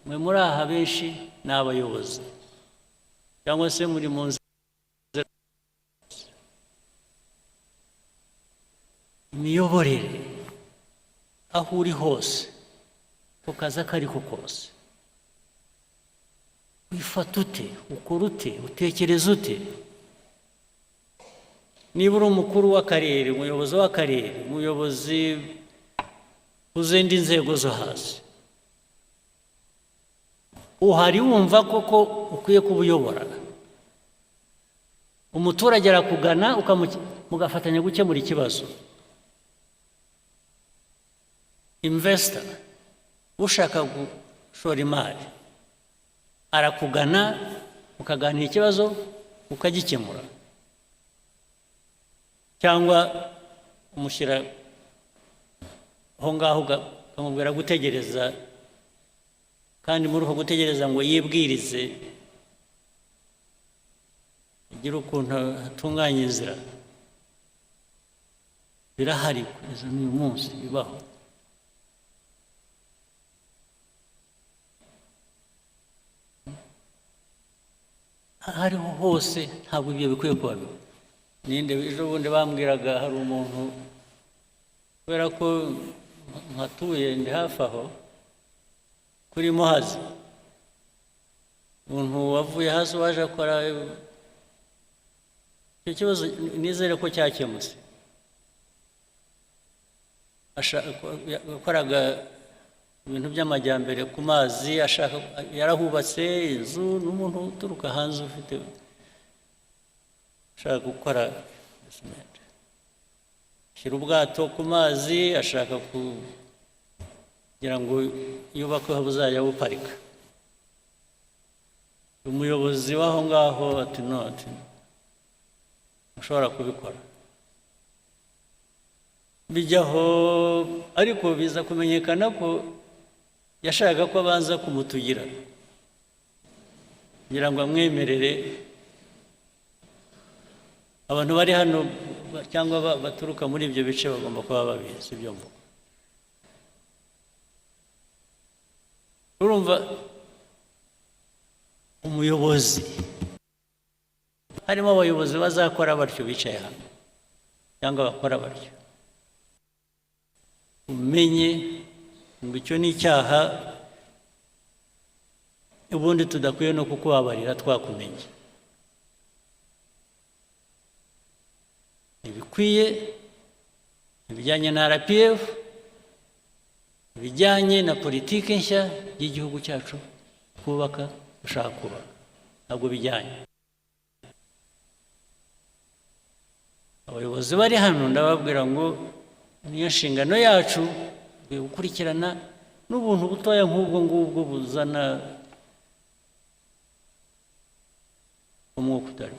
mwe muri aha benshi ni abayobozi cyangwa se muri mu nzira imiyoborere aho uri hose ku kazi ako ari ko kose wifata ute ukora ute utekereza ute niba uri umukuru w'akarere umuyobozi w'akarere umuyobozi uzindi nzego zo hasi uhari wumva koko ukwiye kubuyobora umuturage arakugana mugafatanya gukemura ikibazo investor ushaka gushora imari arakugana mukaganira ikibazo ukagikemura cyangwa umushyira aho ngaho ukamubwira gutegereza kandi muri uko gutegereza ngo yibwirize agire ukuntu atunganya inzira birahari kugeza n'uyu munsi bibaho ahariho hose ntabwo ibyo bikwiye kuba biba ninde ejo bundi bambwiraga hari umuntu kubera ko nkatuye ndi hafi aho kuri Muhazi umuntu wavuye hasi waje akora icyo kibazo nizere ko cyakemutse yakoraga ibintu by'amajyambere ku mazi yarahubatse inzu n'umuntu uturuka hanze ufite ashaka gukora shyira ubwato ku mazi ashaka kugira ngo yubakwe aho buzajya buparika umuyobozi w'aho ngaho ati noti ushobora kubikora bijyaho ariko biza kumenyekana ko yashakaga ko abanza kumutugira kugira ngo amwemerere abantu bari hano cyangwa baturuka muri ibyo bice bagomba kuba babizi ibyo mvuga urumva umuyobozi harimo abayobozi bazakora batyo bicaye hano cyangwa bakora batyo umenye ngo icyo ni icyaha ubundi tudakwiye no kukubabarira twakumenye. Ibikwiye ibijyanye na RPF, ibijyanye na politiki nshya y'igihugu cyacu kubaka dushaka kubaka, ntabwo bijyanye. Abayobozi bari hano ndababwira ngo niyo nshingano yacu gukurikirana n'ubuntu butoya nk'ubwo ngubwo buzana umwuka utari.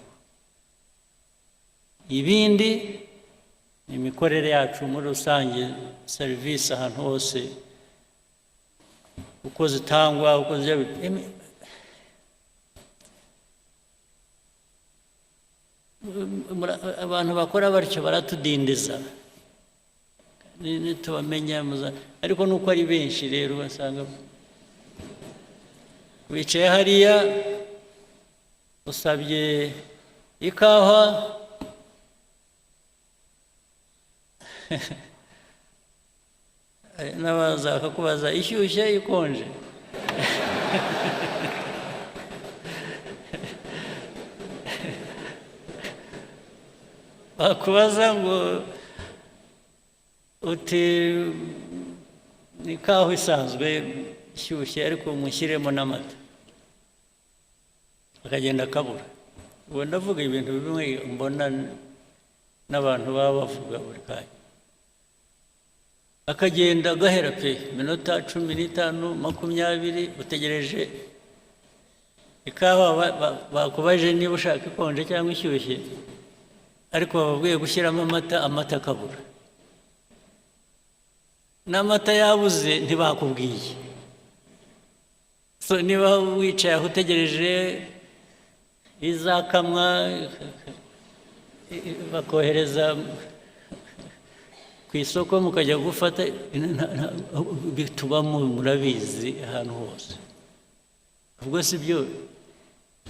Ibindi ni imikorere yacu muri rusange, serivisi ahantu hose uko zitangwa, uko abantu bakora batyo baratudindiza ntitubamenya, ariko nuko ari benshi rero basanga wicaye hariya usabye ikawa n'abaza bakakubaza ishyushye ikonje. Bakubaza ngo uti ni ikawa isanzwe ishyushye ariko mushyiremo n'amata, akagenda akabura. Ubu ndavuga ibintu bimwe mbona n'abantu baba bavuga buri kanya, akagenda agahera pe minota 15 20 utegereje ikawa. Bakubaje niba ushaka ikonje cyangwa ishyushye, ariko bababwiye gushyiramo amata akabura. N'amata yabuze ntibakubwiye. So niba wicaye aho utegereje izakamwa bakohereza ku isoko mukajya gufata, bitubamo murabizi ahantu hose. Ubwo si byo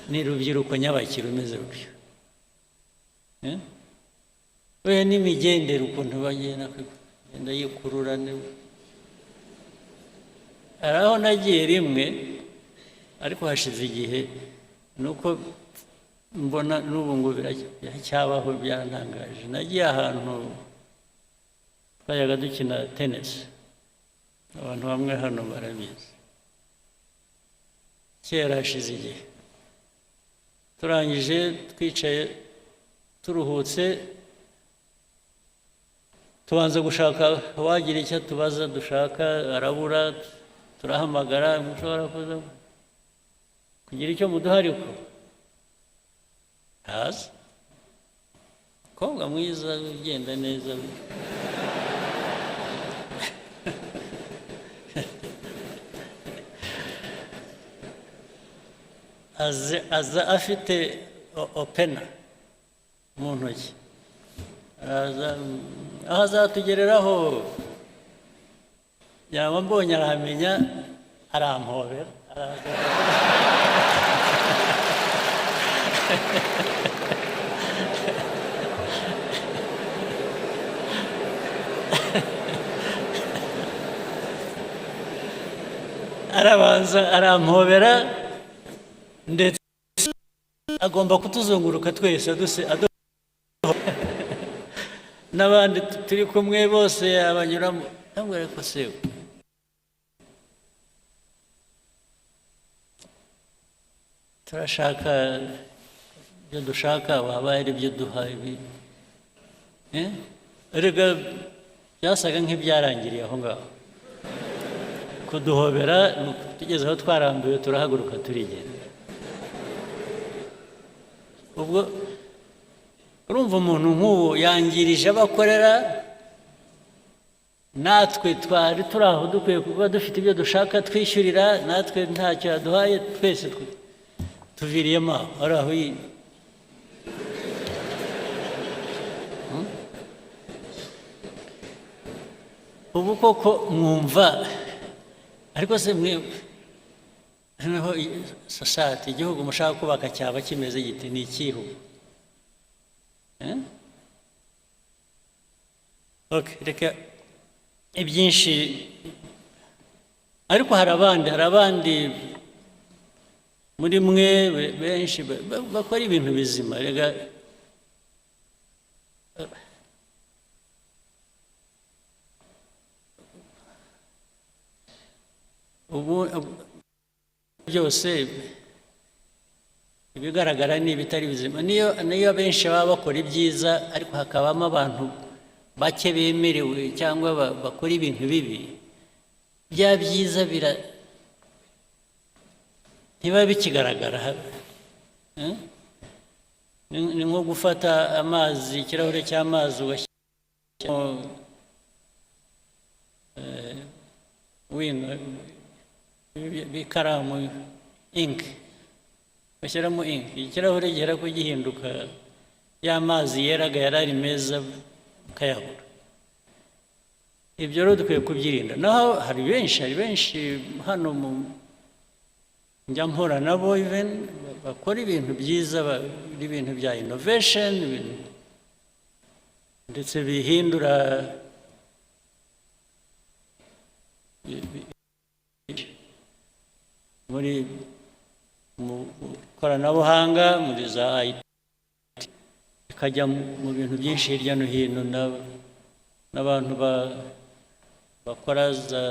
ni rubyiruko nyabakiri umeze rutyo. We n'imigendere ukuntu bagenda yikurura. Hari aho nagiye rimwe ariko hashize igihe, nuko mbona n'ubu ngo biracyabaho, byarantangaje. Nagiye ahantu twajaga dukina tennis, abantu bamwe hano barabizi, kera hashize igihe. Turangije twicaye turuhutse, tubanza gushaka wagira icyo tubaza dushaka, arabura. Turahamagara, mushobora kuza kugira icyo muduha, ariko haza umukobwa mwiza ugenda neza. aza afite opena mu ntoki, aho azatugereraho yaba mbonye arahamenya, arampobera. Arabanza arampobera, ndetse agomba kutuzunguruka twese n'abandi turi kumwe bose abanyuramo. Ndamubwira ko se turashaka ibyo dushaka, waba ari ibyo duha ibi. Erega byasaga nk'ibyarangiriye aho ngaho, kuduhobera. Tugeze aho twarambiwe turahaguruka turigenda. Ubwo urumva umuntu nk'ubu yangirije abakorera, natwe twari turi aho dukwiye kuba dufite ibyo dushaka twishyurira, natwe ntacyo yaduhaye, twese tuviriyemo aho, ari aho ubu koko mwumva. Ariko se mwe noneho society, igihugu mushaka kubaka cyaba kimeze giti? Ni ikihe? Okay, reka ibyinshi ariko hari abandi muri mwe benshi bakora ibintu bizima rega ubu byose ibigaragara ni ibitari bizima niyo benshi baba bakora ibyiza ariko hakabamo abantu bake bemerewe cyangwa bakora ibintu bibi bya byiza ntibiba bikigaragara ni nko gufata amazi ikirahure cy'amazi ugashyiramo bikaramu ink bashyiramo ink ikirahure gihera ko gihinduka y'amazi yeraga yarari meza ukayabura ibyo rero dukwiye kubyirinda naho hari benshi hano mu njya mpura nabo even bakora ibintu byiza ibintu bya innovation ndetse bihindura muri mu koranabuhanga muri za IT ikajya mu bintu byinshi hirya no hino n'abantu bakora za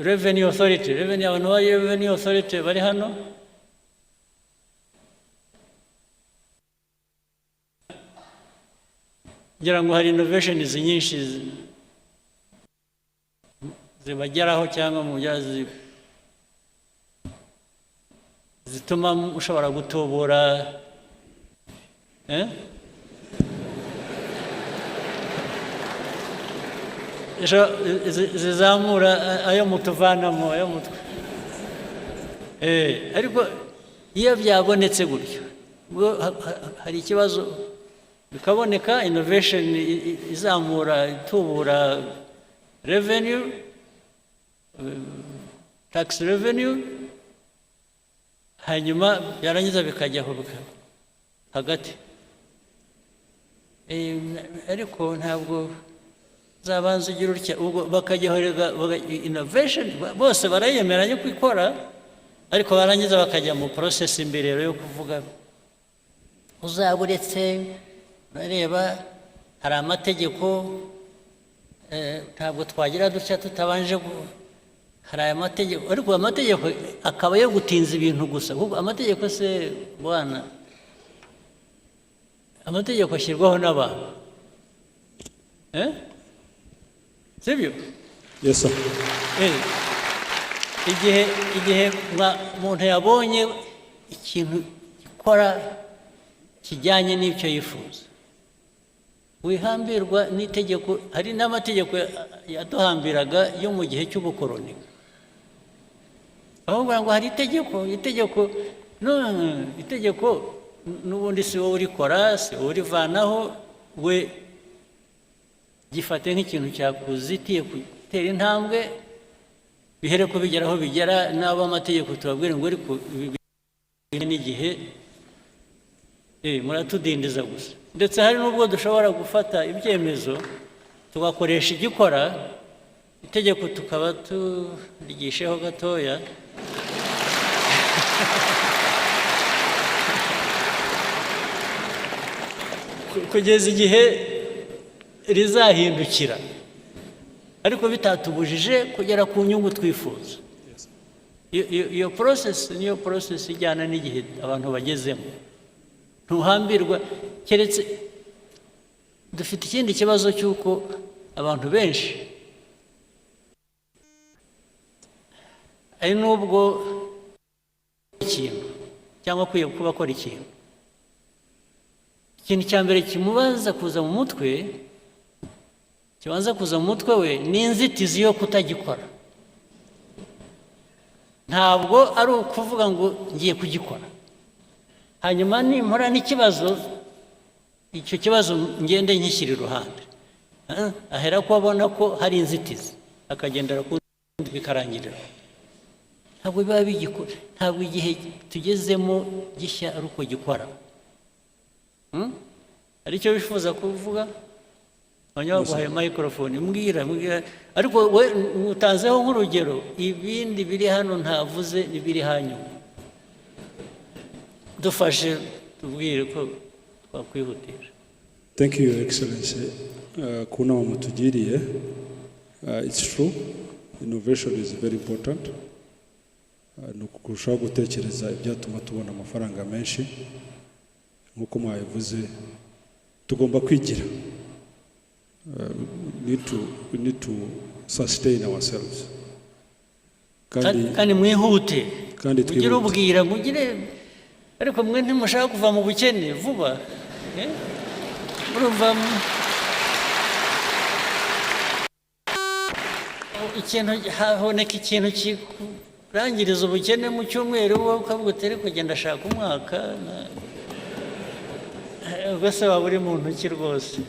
revenue authority abantu ba revenue authority bari hano ngira ngo hari innovations nyinshi zibageraho cyangwa mu byazi zituma ushobora gutobora zizamura ayo mutuvanamo ayo mutwe ariko iyo byabonetse gutyo hari ikibazo bikaboneka innovation izamura itubura revenue tax revenue hanyuma byarangiza bikajyaho hagati ariko ntabwo zabanza ugira utya ubwo bakajyaho innovation bose barayemeranya ko ikora ariko barangiza bakajya mu process imbere yo kuvuga uzaburetse urareba hari amategeko ntabwo twagira dutya tutabanje hari aya mategeko ariko amategeko akaba yo gutinza ibintu gusa kuko amategeko se bwana amategeko ashyirwaho n'abantu sibyo yes sir igihe umuntu yabonye ikintu gikora kijyanye n'icyo yifuza wihambirwa n'itegeko hari n'amategeko yaduhambiraga yo mu gihe cy'ubukoroni aho ngo hari itegeko n'ubundi si wowe urikora si wowe urivanaho we gifate nk'ikintu cyakuzitiye gutera intambwe bihere ko bigeraho bigera n'abo amategeko tubabwira ngo ariko n'igihe muratudindiza gusa ndetse hari n'ubwo dushobora gufata ibyemezo tugakoresha igikora itegeko tukaba turigisheho gatoya kugeza igihe rizahindukira ariko bitatubujije kugera ku nyungu twifuza iyo process niyo process ijyana n'igihe abantu bagezemo ntuhambirwa keretse dufite ikindi kibazo cy'uko abantu benshi ari n'ubwo ikintu cyangwa akwiye kuba akora ikintu cya mbere kimubanza kuza mu mutwe kibanza kuza mu mutwe we ni inzitizi yo kutagikora ntabwo ari ukuvuga ngo ngiye kugikora hanyuma nimpora n'ikibazo icyo kibazo ngende nkishyira iruhande ahera ko abona ko hari inzitizi akagendera ku bikarangirira ntabwo biba bigikora ntabwo igihe tugezemo gishya ari uko gikora hari icyo bifuza kuvuga abanyaguhaye microphone mbwira ariko we utanzeho nk'urugero ibindi biri hano ntavuze n'ibiri hanyuma dufashe tubwire ko twakwihutira. Thank you, Your Excellency. Kuna mutugiriye. It's true. Innovation is very important. Nukurushaho gutekereza ibyatuma tubona amafaranga menshi. Nkuko mwabivuze tugomba kwigira. We need to sustain ourselves. Kandi mwihute. Mugire ubwira mugire ariko mwe ntimushaka kuva mu bukene vuba. Murumva ikintu haboneka ikintu kirangiriza ubukene mu cyumweru wowe ukavuga utere kugenda ashaka umwaka ubwese waba uri mu ntoki rwose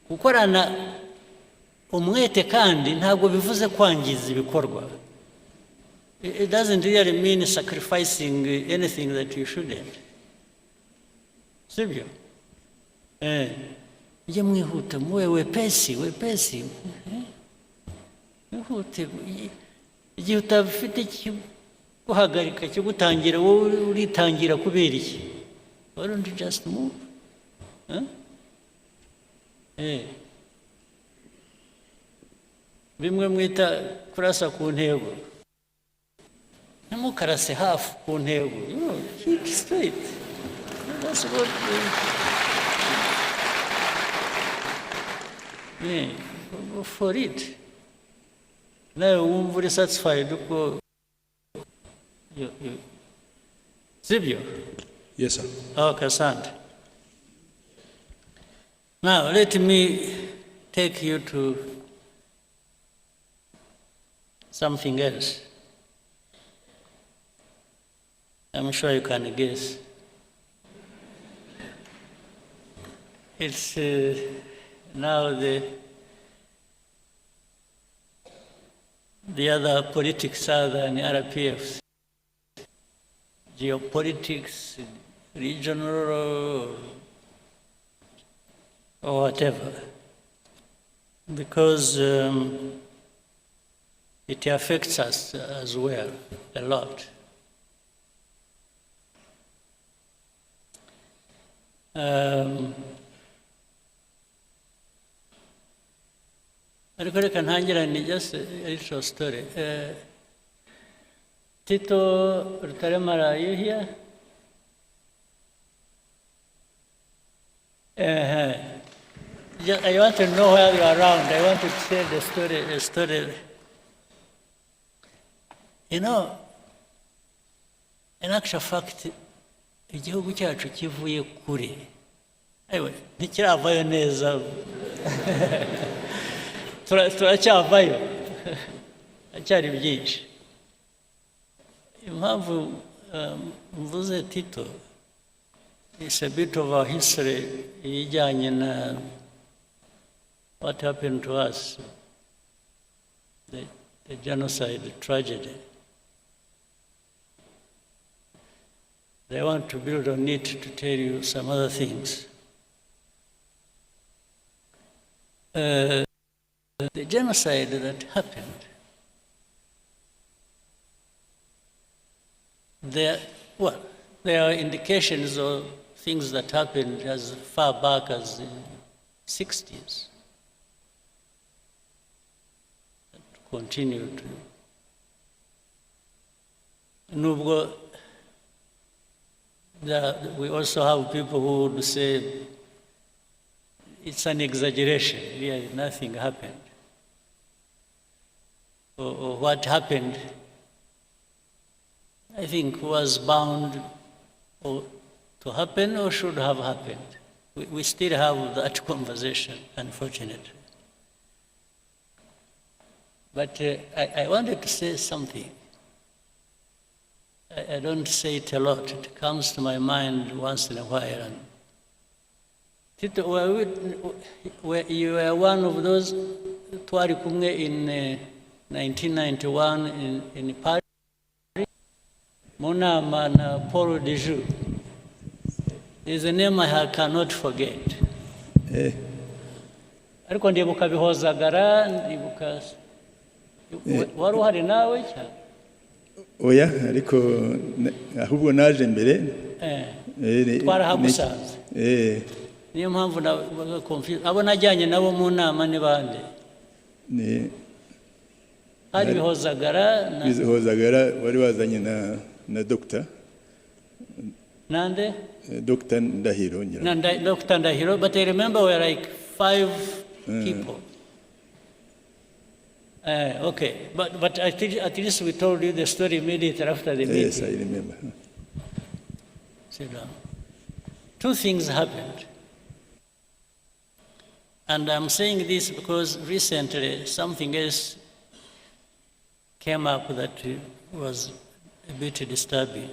gukorana umwete kandi ntabwo bivuze kwangiza ibikorwa. It doesn't really mean sacrificing anything that you shouldn't. Sibyo? Ujye mwihuta muwe wepesi. Mwihute. Igihe utabifite guhagarika cyo gutangira wowe uritangira kubera iki? Why don't you just move? Bimwe mwita kurasa ku ntego. Ntimukarase hafi ku ntego. Keep straight. That's what go for it. Nawe wumva uri satisfied uko sibyo? Yes, sir. Okay, asante. Now, let me take you to something else. I'm sure you can guess. It's now the other politics other than RPFs. Geopolitics, regional or whatever. Because it affects us as well a lot. Reka ntangirane just a little story. Tito Rutaremara, are you here? I want to know where you are around. I want to tell the story. You know, in actual fact, igihugu cyacu kivuye kure. Ewe, ntikiravayo neza. Turacyavayo. Acyari byinshi. Impamvu mvuze Tito, it's a bit of our history ijyanye na what happened to us, the genocide, the tragedy. I want to build on it to tell you some other things. The genocide that happened, there are indications of things that happened as far back as the 60s. That continued. Nubwo we also have people who would say it's an exaggeration, really nothing happened. Or what happened, I think, was bound to happen or should have happened. We still have that conversation, unfortunately. But I wanted to say something. I don't say it a lot. It comes to my mind once in a while. And Tito, you were one of those twari kumwe in 1991 in Paris. Mu nama na Paul de Joux. is a name I cannot forget. Ariko ndibuka Bihozagara, ndibuka wari uhari nawe cyane. Oya, ariko ahubwo naje mbere. Twarahagusanze. Niyo mpamvu na confuse. Abo najyanye nabo mu nama ni bande? Hari Bihozagara wari wazanye na Dr. Nande? Dr. Ndahiro. Dr. Ndahiro, but I remember we were like 5 people. Okay, but at least we told you the story immediately after the meeting. Yes, I remember. Sit down. 2 things happened. And I'm saying this because recently something else came up that was a bit disturbing.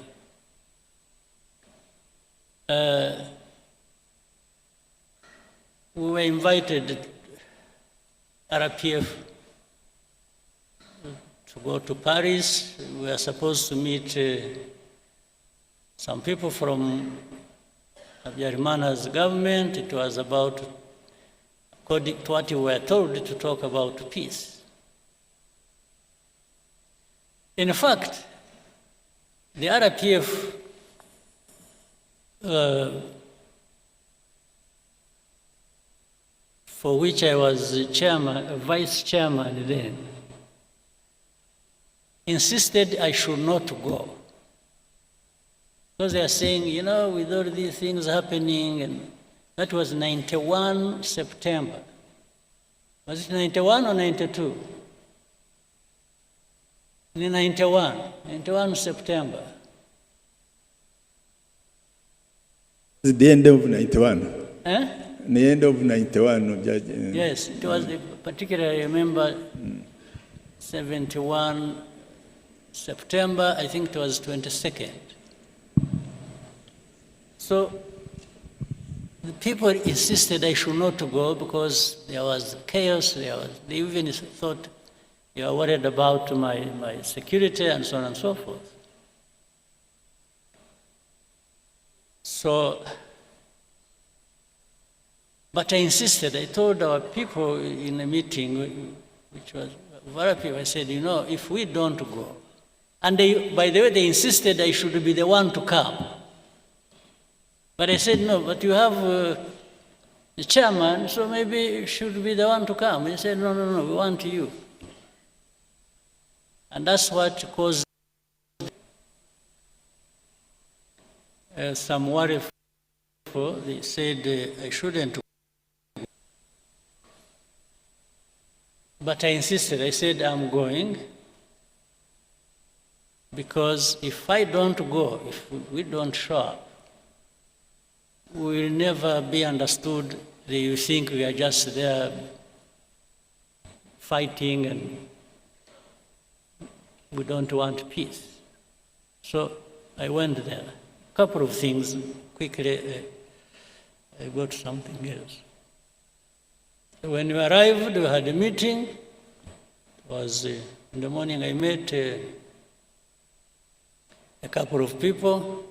We were invited, RPF, to go to Paris. We were supposed to meet some people from Habyarimana's government. It was about, according to what we were told, to talk about peace. In fact, the RPF for which I was chairman, vice chairman then, insisted I should not go. Because they are saying, you know, with all these things happening, and that was 91 September. Was it 91 or 92? 91 September. It's the end of 91. Eh? The end of 91. Yes, it was particularly, I remember, 71 September, I think it was 22nd. So the people insisted I should not go because there was chaos. They even thought they were worried about my security and so on and so forth. So, but I insisted. I told our people in a meeting, which was very people, I said, you know, if we don't go, and they, by the way, they insisted I should be the one to come. But I said, no, but you have the chairman, so maybe you should be the one to come. He said, no, we want you. And that's what caused some worry. They said I shouldn't go. But I insisted. I said, I'm going. Because if I don't go, if we don't show up, we will never be understood that you think we are just there fighting and we don't want peace. So I went there. A couple of things, quickly, I got something else. When we arrived, we had a meeting. It was in the morning. I met a couple of people.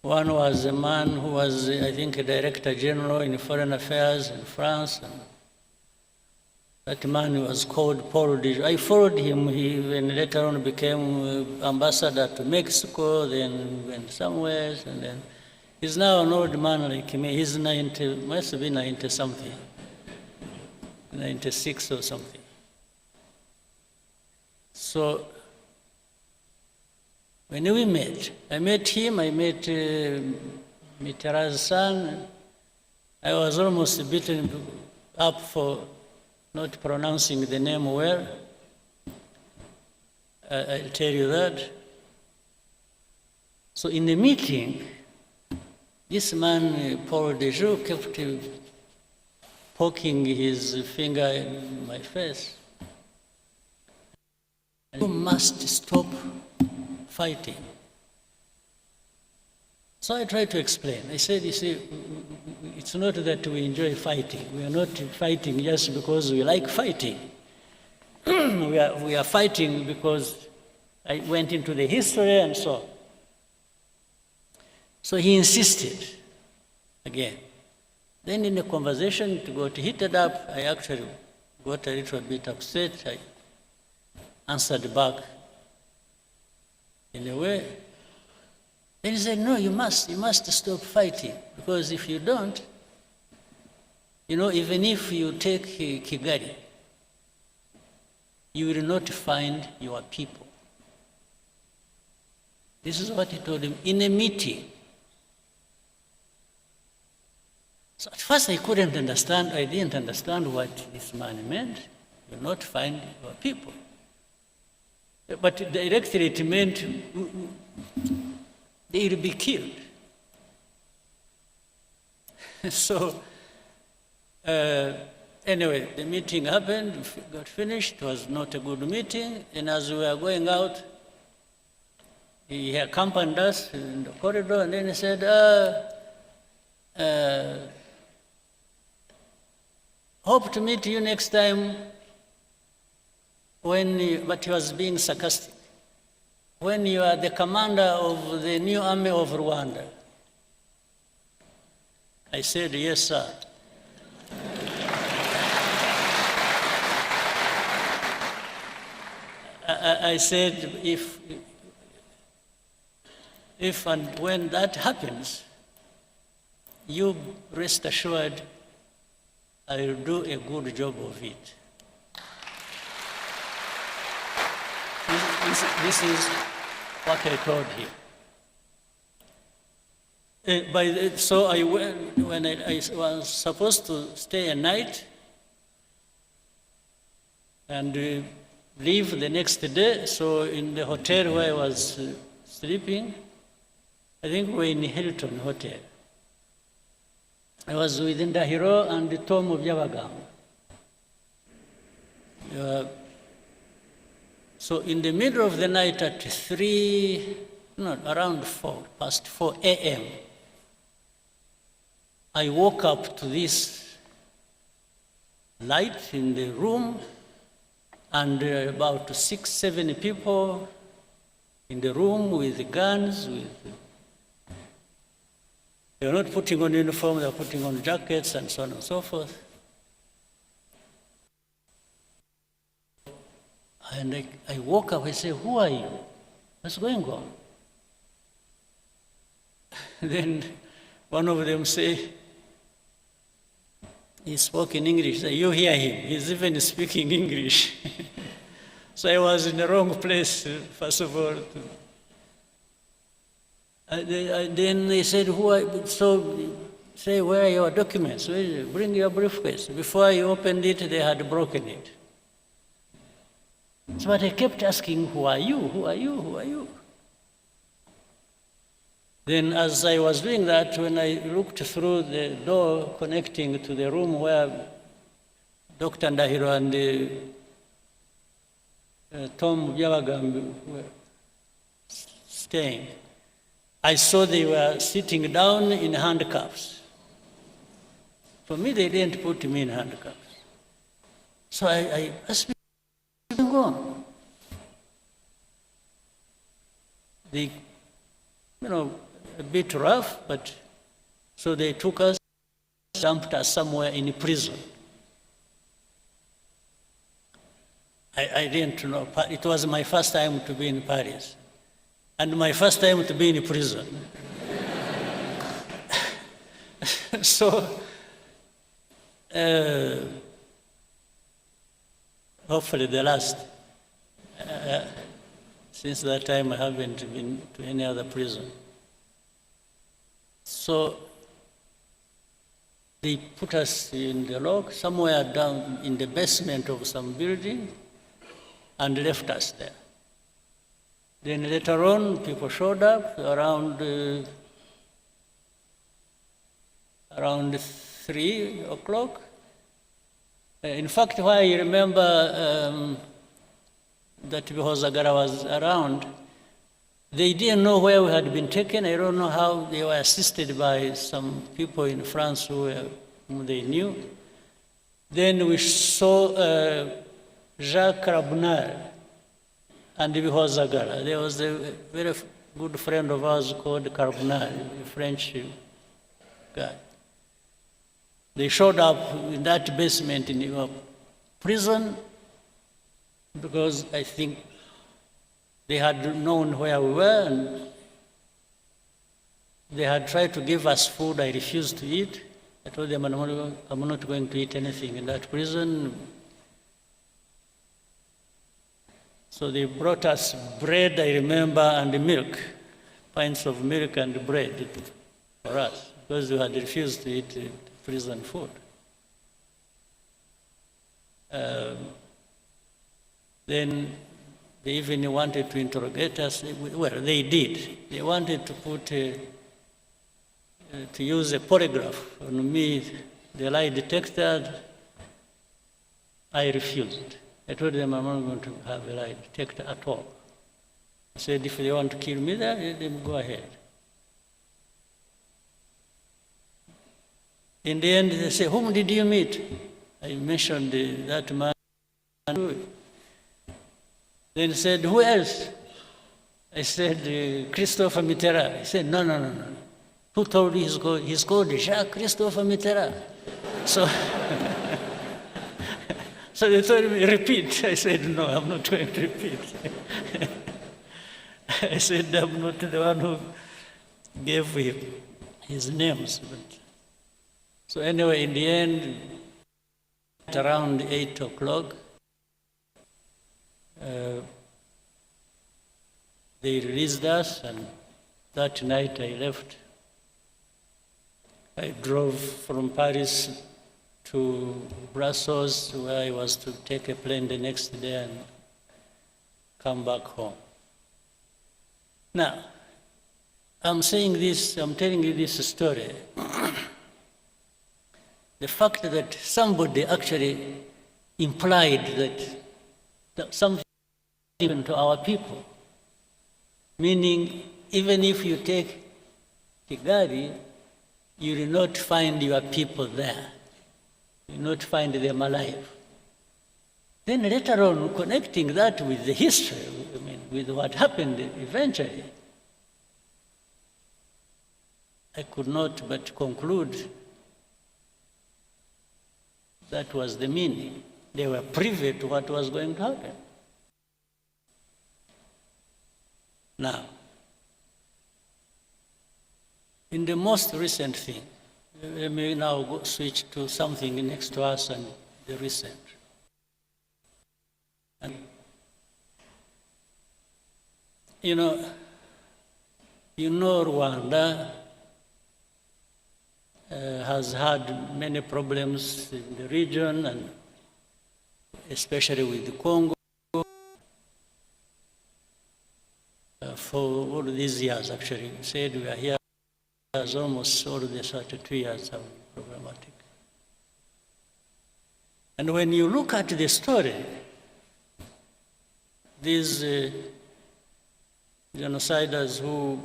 One was a man who was, I think, a director general in foreign affairs in France. And that man was called Paul de. I followed him. He even later on became ambassador to Mexico, then went somewhere, and then he's now an old man like me. He's 90, must be 90 something, 96 or something. So when we met, I met him, I met Mitterrand's son. I was almost beaten up for not pronouncing the name well. I'll tell you that. So in the meeting, this man, Paul Dejoux, kept poking his finger in my face. You must stop fighting. So I tried to explain. I said, you see, it's not that we enjoy fighting. We are not fighting just because we like fighting. we are fighting because I went into the history and so on. So he insisted. again. Then in the conversation, it got heated up. I actually got a little bit upset. I answered back in a way. Then he said, no, you must stop fighting, because if you don't, even if you take Kigali, you will not find your people. This is what he told him in a meeting. So at first I couldn't understand, I didn't understand what this man meant. You will not find your people. But directly it meant they will be killed. So anyway, the meeting happened, got finished. It was not a good meeting. And as we were going out, he accompanied us in the corridor, and then he said, hope to meet you next time but he was being sarcastic, when you are the commander of the new army of Rwanda. I said, yes, sir. I said, if and when that happens, you rest assured I will do a good job of it. This is what I told him. So I went, when I was supposed to stay a night and leave the next day, so in the hotel where I was sleeping, I think we were in Hilton Hotel. I was with Ndahiro and Tom Byabagamba. So in the middle of the night at around 4 a.m., I woke up to this light in the room, and about 6, 7 people in the room with guns, they were not putting on uniform, they were putting on jackets and so on and so forth. And I woke up, I said, who are you? What's going on? Then one of them said, he spoke in English. You hear him, he's even speaking English. So I was in the wrong place, first of all. Then they said, who are, so say, where are your documents? Bring your briefcase. Before I opened it, they had broken it. So but I kept asking, who are you? Who are you? Who are you? Then as I was doing that, when I looked through the door connecting to the room where Dr. Ndahiro and Tom Byabagamba were staying, I saw they were sitting down in handcuffs. For me, they didn't put me in handcuffs. So I asked, what's going on? They, a bit rough, but so they took us, dumped us somewhere in prison. I didn't know. It was my first time to be in Paris, and my first time to be in prison. So, hopefully the last. Since that time, I haven't been to any other prison. So they put us in the lock, somewhere down in the basement of some building, and left us there. Then later on, people showed up around 3 o'clock. In fact, why I remember that Bihozagara was around, they didn't know where we had been taken. I don't know how. They were assisted by some people in France whom they knew. Then we saw Jacques Rabunal and Bihozagara. There was a very good friend of ours called Carbonal, a French guy. They showed up in that basement in your prison because I think they had known where we were and they had tried to give us food. I refused to eat. I told them I'm not going to eat anything in that prison. So they brought us bread, I remember, and milk, pints of milk and bread for us, because we had refused to eat prison food. Then they even wanted to interrogate us. Well, they did. They wanted to to use a polygraph on me, the lie detector. I refused. I told them I'm not going to have a lie detector at all. I said, if they want to kill me, then go ahead. In the end, they said, whom did you meet? I mentioned that man. Then said, who else? I said, Christopher Mitterrand. He said, no. Who told you he's called Jacques Christopher Mitterrand? So, so they told me, repeat. I said, no, I'm not going to repeat. I said, I'm not the one who gave him his names. So anyway, in the end, at around 8 o'clock, they released us, and that night I left. I drove from Paris to Brussels, where I was to take a plane the next day and come back home. Now, I'm telling you this story. The fact that somebody actually implied that something happened to our people, meaning even if you take Kigali, you will not find your people there. You will not find them alive. Then later on, connecting that with the history, with what happened eventually, I could not but conclude that was the meaning. They were privy to what was going to happen. Now, in the most recent thing, let me now switch to something next to us and the recent. And, you know Rwanda has had many problems in the region, and especially with the Congo, for all these years. Actually, we said we are here as almost all the 32 years have been problematic. And when you look at the story, these genociders who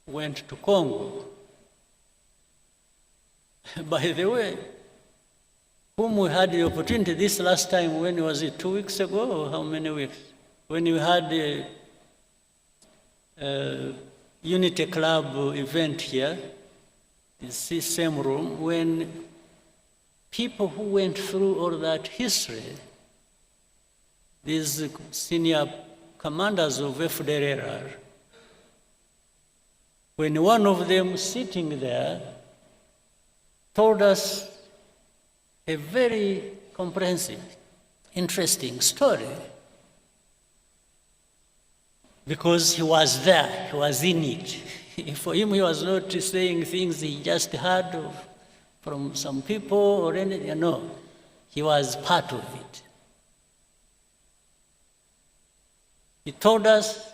went to Congo, by the way, whom we had the opportunity this last time, when was it, 2 weeks ago, or how many weeks? When we had the Unity Club event here, this same room, when people who went through all that history, these senior commanders of FPR, when one of them sitting there told us a very comprehensive, interesting story, because he was there, he was in it. For him, he was not saying things he just heard from some people or anything. No, he was part of it. He told us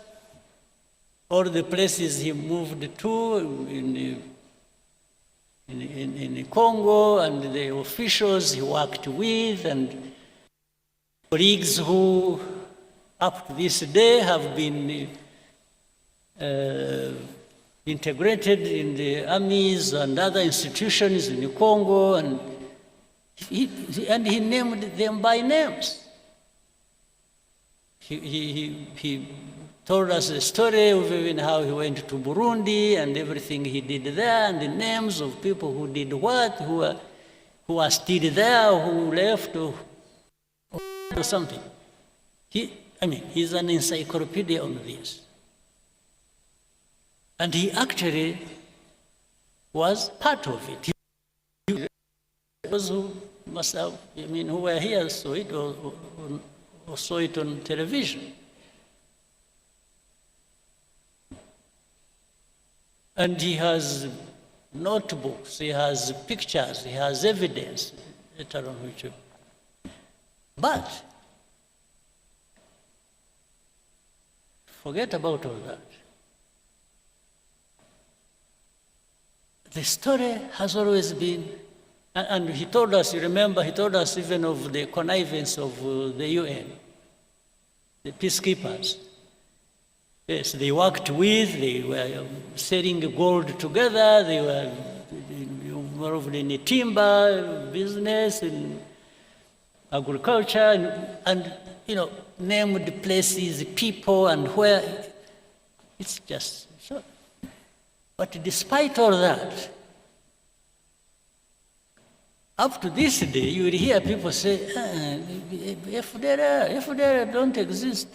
all the places he moved to in Congo, and the officials he worked with, and colleagues who up to this day have been integrated in the armies and other institutions in Congo, and he named them by names. He told us the story of even how he went to Burundi and everything he did there, and the names of people who did what, who are still there, who left, or something. He's an encyclopedia on this. And he actually was part of it. Those who must have, who were here saw it or saw it on television. And he has notebooks, he has pictures, he has evidence, later on which. But forget about all that. The story has always been, and he told us, you remember, he told us even of the connivance of the UN, the peacekeepers. Yes, they worked with, they were selling gold together, they were involved in the timber business, in agriculture, and named places, people, and where. It's just so. But despite all that, up to this day, you will hear people say, FPR don't exist.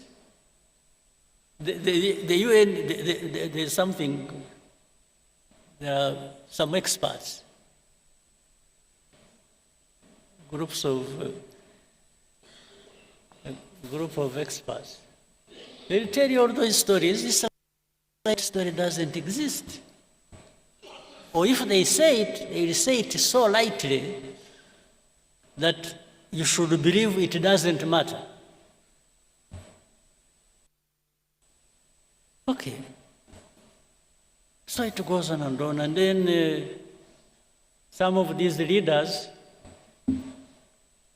The UN, there's something, there are some experts, group of experts. They'll tell you all those stories. This story doesn't exist. Or if they say it, they'll say it so lightly that you should believe it doesn't matter. Okay. So it goes on, and then some of these leaders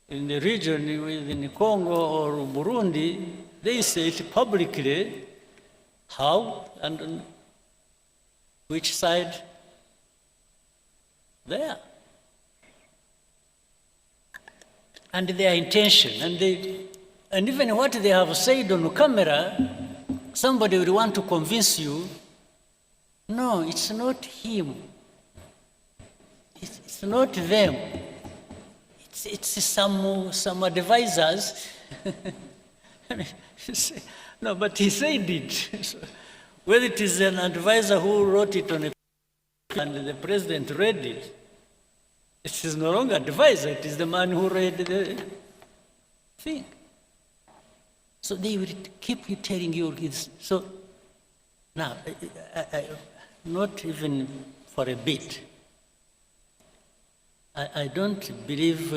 in the region, in Congo or Burundi, they say it publicly how and on which side they are. And their intention, and even what they have said on camera, somebody will want to convince you, no, it's not him. It's not them. It's some advisors. No, but he said it. Whether it is an advisor who wrote it on a paper and the president read it, it is no longer advisor, it is the man who read the thing. So they will keep you telling you this. So now, not even for a bit, I don't believe,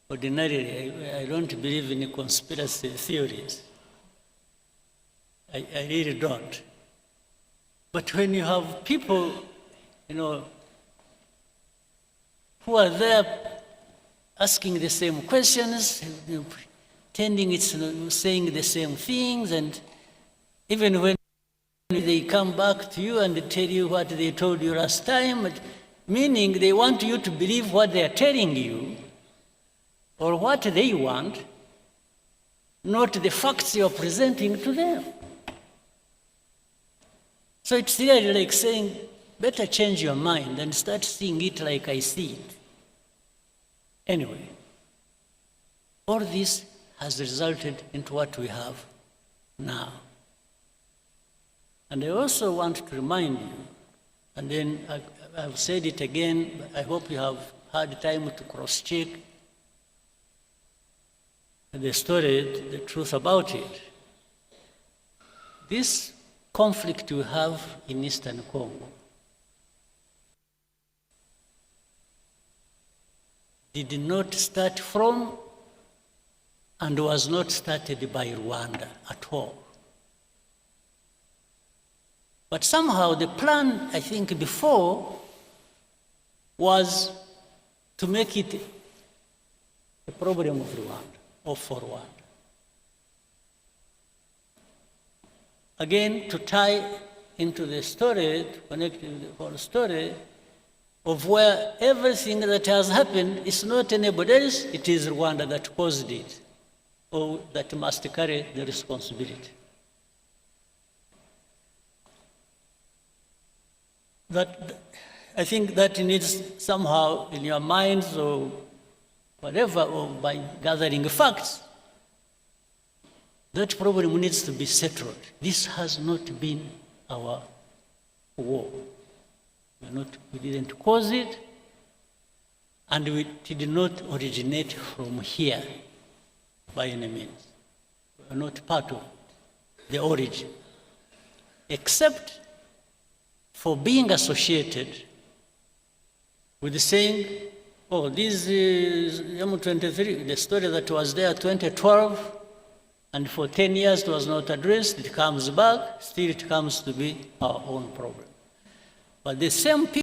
ordinarily, I don't believe in conspiracy theories. I really don't. But when you have people, who are there asking the same questions, pretending it's saying the same things, and even when they come back to you and tell you what they told you last time, meaning they want you to believe what they are telling you, or what they want, not the facts you are presenting to them. So it's really like saying, better change your mind and start seeing it like I see it. Anyway, all this has resulted into what we have now. And I also want to remind you, and then I've said it again, but I hope you have had time to cross-check the story, the truth about it. This conflict we have in Eastern Congo did not start from and was not started by Rwanda at all. But somehow the plan, I think, before was to make it a problem of Rwanda or for Rwanda. Again, to tie into the story, to connect to the whole story of where everything that has happened is not anybody else, it is Rwanda that caused it, or that must carry the responsibility. I think that needs somehow in your minds or whatever, or by gathering facts, that problem needs to be settled. This has not been our war. We didn't cause it, and it did not originate from here by any means. We are not part of the origin, except for being associated with saying, oh, this is M23, the story that was there 2012, and for 10 years it was not addressed, it comes back, still it comes to be our own problem. But the same people,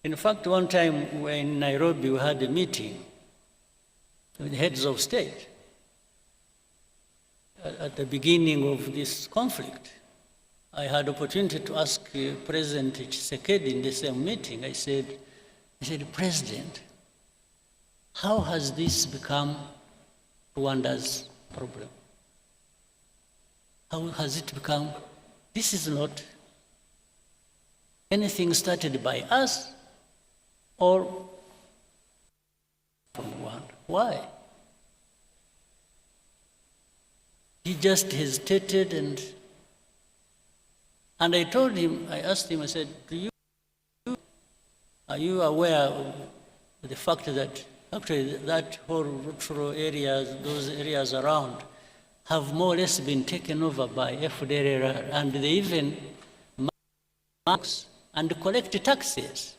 in fact, one time we were in Nairobi, we had a meeting with the heads of state at the beginning of this conflict. I had opportunity to ask President Tshisekedi in the same meeting. I said, President, how has this become Rwanda's problem? How has it become? This is not anything started by us or from Rwanda. Why? He just hesitated, and I told him, I asked him, I said, are you aware of the fact that actually that whole rural areas, those areas around, have more or less been taken over by FPR, and they even marks and collect taxes?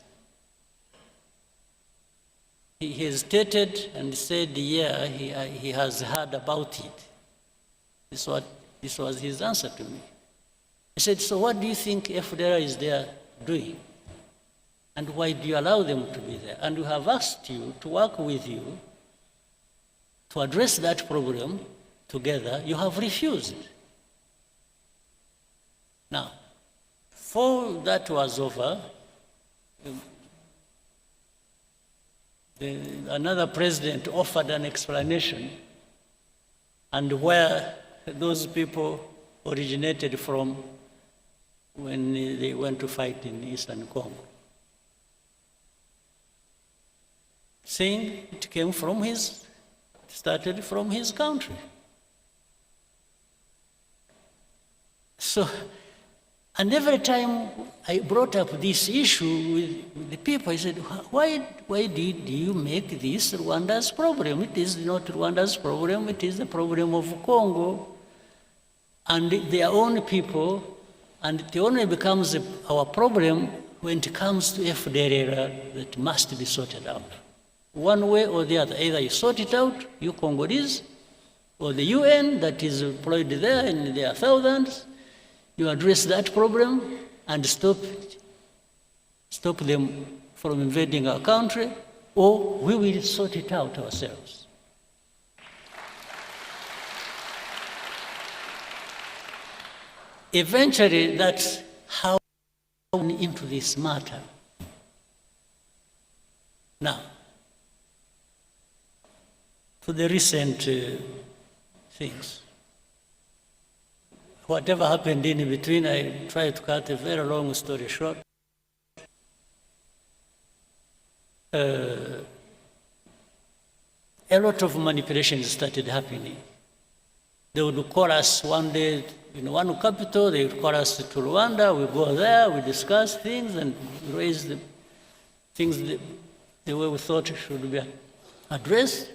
He hesitated and said, yeah, he has heard about it. This was his answer to me. I said, so what do you think FPR is there doing? And why do you allow them to be there? And we have asked you to work with you to address that problem together. You have refused. Now, before that was over, another president offered an explanation, and where those people originated from when they went to fight in Eastern Congo, saying it came from started from his country. So, and every time I brought up this issue with the people, I said, why did you make this Rwanda's problem? It is not Rwanda's problem, it is the problem of Congo and their own people, and it only becomes our problem when it comes to FPR that must be sorted out. One way or the other, either you sort it out, you Congolese, or the UN that is employed there, and there are thousands, you address that problem and stop them from invading our country, or we will sort it out ourselves. Eventually, that's how we went into this matter. Now, to the recent things. Whatever happened in between, I try to cut a very long story short. A lot of manipulations started happening. They would call us one day in one capital, they would call us to Rwanda, we go there, we discuss things and raise the things the way we thought should be addressed.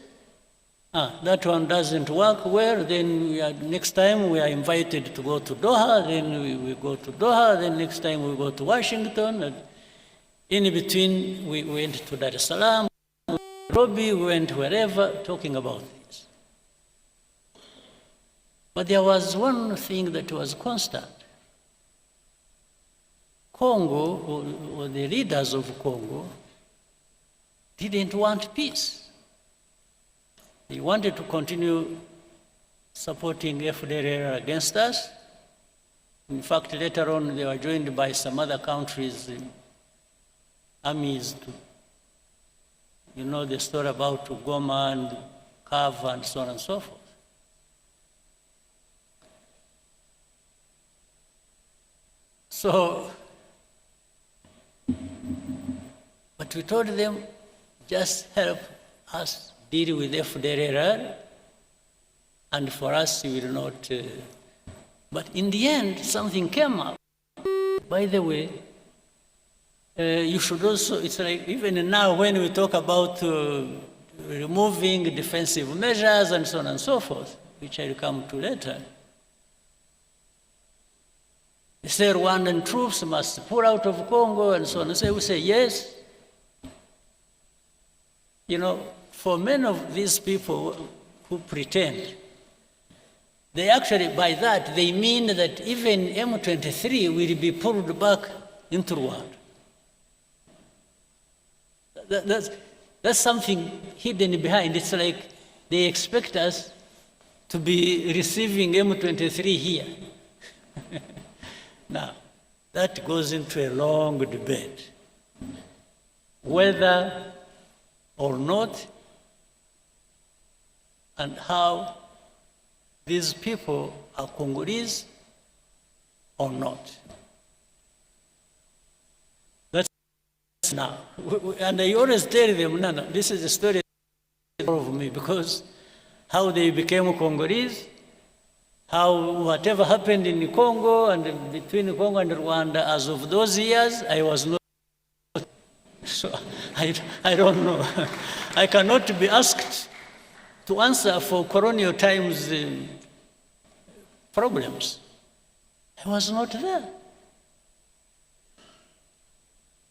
That one doesn't work well, then next time we are invited to go to Doha, then we go to Doha, then next time we go to Washington. And in between, we went to Dar es Salaam, Nairobi, we went wherever, talking about this. But there was one thing that was constant. Congo, or the leaders of Congo, didn't want peace. They wanted to continue supporting FPR against us. In fact, later on, they were joined by some other countries' armies. You know the story about Goma and Kava and so on and so forth. So, but we told them, just help us deal with FDLR, and for us, we will not. But in the end, something came up. By the way, you should also, it's like even now when we talk about removing defensive measures and so on and so forth, which I'll come to later, they say Rwandan troops must pull out of Congo and so on. And so we say yes. You know, for many of these people who pretend, they actually, by that, they mean that even M23 will be pulled back into Rwanda. That's something hidden behind. It's like they expect us to be receiving M23 here. Now, that goes into a long debate. Whether or not, and how these people are Congolese or not. That's now. And I always tell them, no, this is a story of me, because how they became Congolese, how whatever happened in Congo and between Congo and Rwanda, as of those years, I was not. So I don't know. I cannot be asked to answer for colonial times problems. I was not there.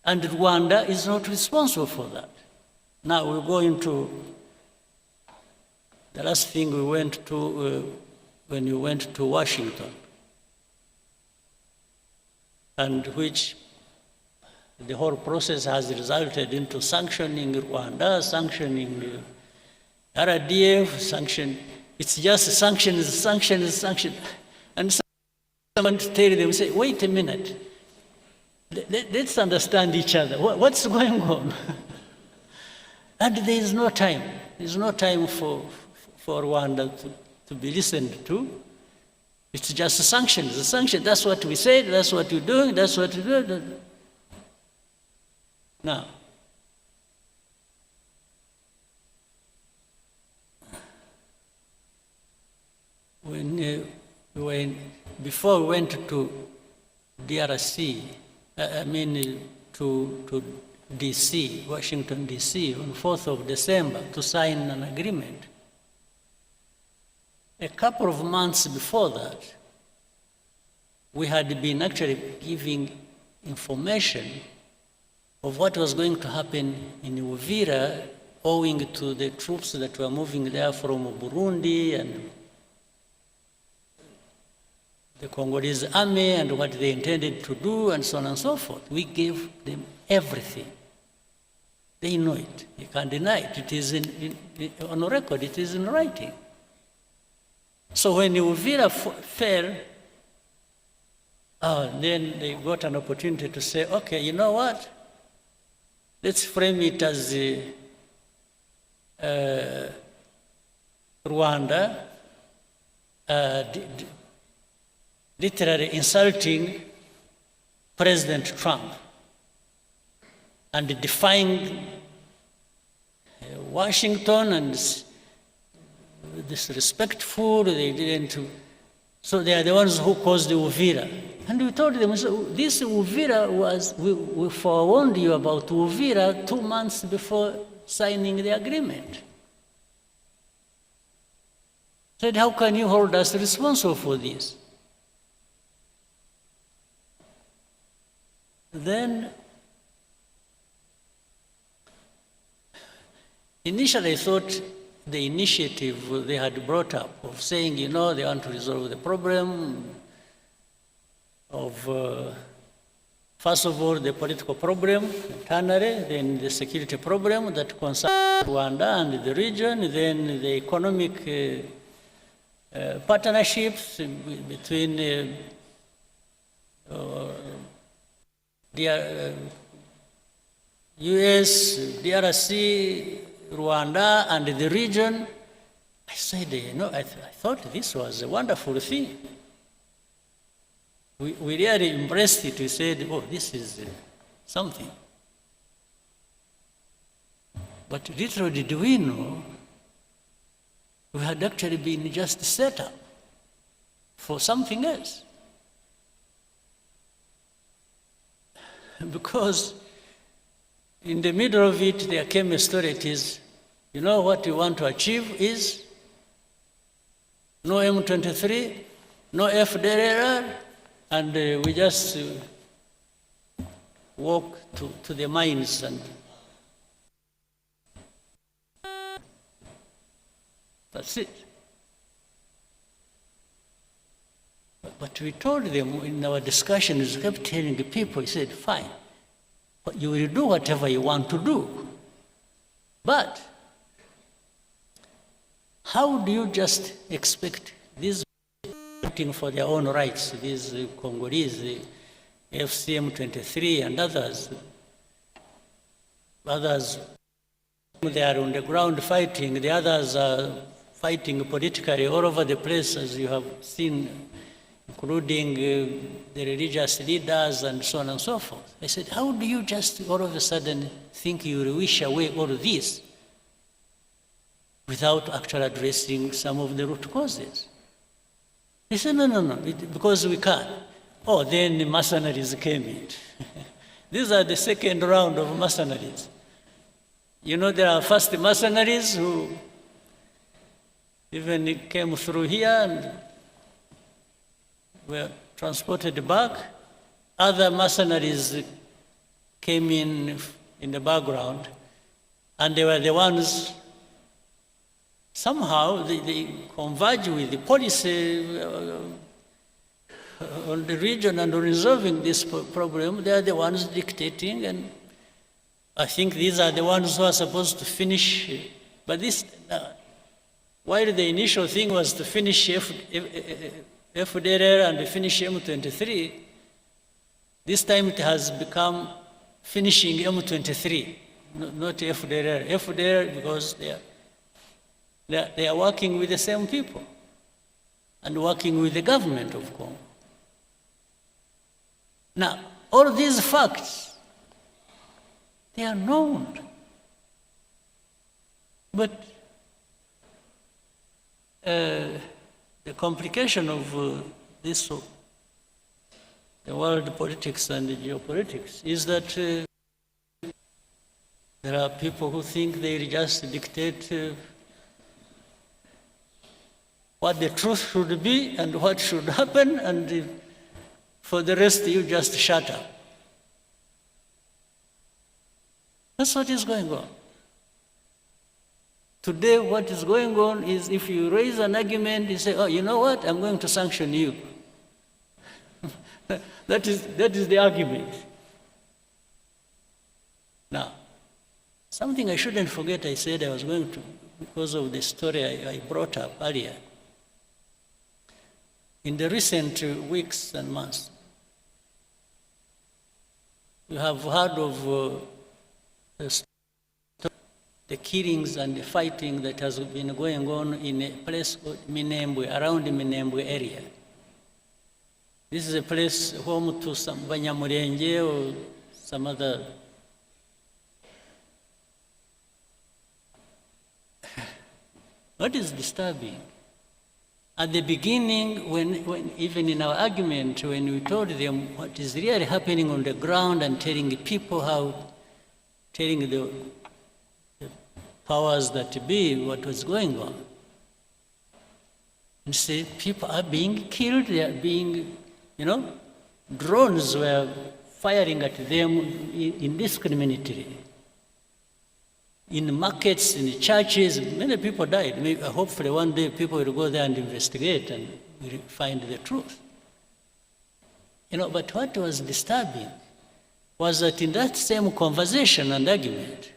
And Rwanda is not responsible for that. Now we're going to the last thing we went to when we went to Washington, and which the whole process has resulted into sanctioning Rwanda, sanctioning RDF, sanction. It's just sanctions, sanctions, sanctions. And someone to tell them, say, wait a minute, let's understand each other. What's going on? And there is no time. There's no time for Rwanda to be listened to. It's just sanctions. The sanctions, that's what we said, that's what we're doing, that's what we're doing. Now, before we went to DRC, to DC, Washington, DC, on 4th of December to sign an agreement, a couple of months before that, we had been actually giving information of what was going to happen in Uvira, owing to the troops that were moving there from Burundi and the Congolese army and what they intended to do and so on and so forth. We gave them everything. They know it. You can't deny it. It is on record. It is in writing. So when Uvira fell, then they got an opportunity to say, okay, you know what? Let's frame it as Rwanda literally insulting President Trump and defying Washington and disrespectful. They didn't. So they are the ones who caused the Uvira. And we told them, so this Uvira was, we forewarned you about Uvira 2 months before signing the agreement. Said, how can you hold us responsible for this? Then, initially I thought the initiative they had brought up of saying, you know, they want to resolve the problem of, first of all, the political problem internally, then the security problem that concerns Rwanda and the region, then the economic partnerships between the US, DRC, Rwanda, and the region. I said, you know, I thought this was a wonderful thing. we really embraced it. We said, oh, this is something. But little did we know, we had actually been just set up for something else. Because in the middle of it, there came a story. It is, you know what we want to achieve is no M23, no FPR, and we just walk to the mines and that's it. But we told them in our discussions, we kept telling the people, we said, fine, but you will do whatever you want to do. But how do you just expect these fighting for their own rights, these Congolese, the FCM23 and others, they are on the ground fighting, the others are fighting politically all over the place, as you have seen, including the religious leaders and so on and so forth. I said, how do you just all of a sudden think you will wish away all of this without actually addressing some of the root causes? He said, no, because we can't. Oh, then the mercenaries came in. These are the second round of mercenaries. You know, there are first mercenaries who even came through here and were transported back. Other mercenaries came in the background, and they were the ones, somehow they converge with the policy on the region and on resolving this problem. They are the ones dictating, and I think these are the ones who are supposed to finish. But this, while the initial thing was to finish FDR and finish M23, this time it has become finishing M23, not FDR. FDR because they are working with the same people and working with the government of Congo. Now, all these facts, they are known. But the complication of this, the world politics and the geopolitics, is that there are people who think they just dictate what the truth should be and what should happen, and for the rest you just shut up. That's what is going on. Today, what is going on is if you raise an argument, you say, oh, you know what, I'm going to sanction you. that is the argument. Now, something I shouldn't forget, I said I was going to, because of the story I brought up earlier. In the recent weeks and months, we have heard of the killings and the fighting that has been going on in a place called Minembwe, around the Minembwe area. This is a place home to some Banyamulenge or some other. What is disturbing? At the beginning, when even in our argument, when we told them what is really happening on the ground and telling the people telling the powers that be what was going on, and say people are being killed, they are being, drones were firing at them indiscriminately. In markets, in the churches, many people died. Maybe, hopefully one day people will go there and investigate and will find the truth. But what was disturbing was that in that same conversation and argument,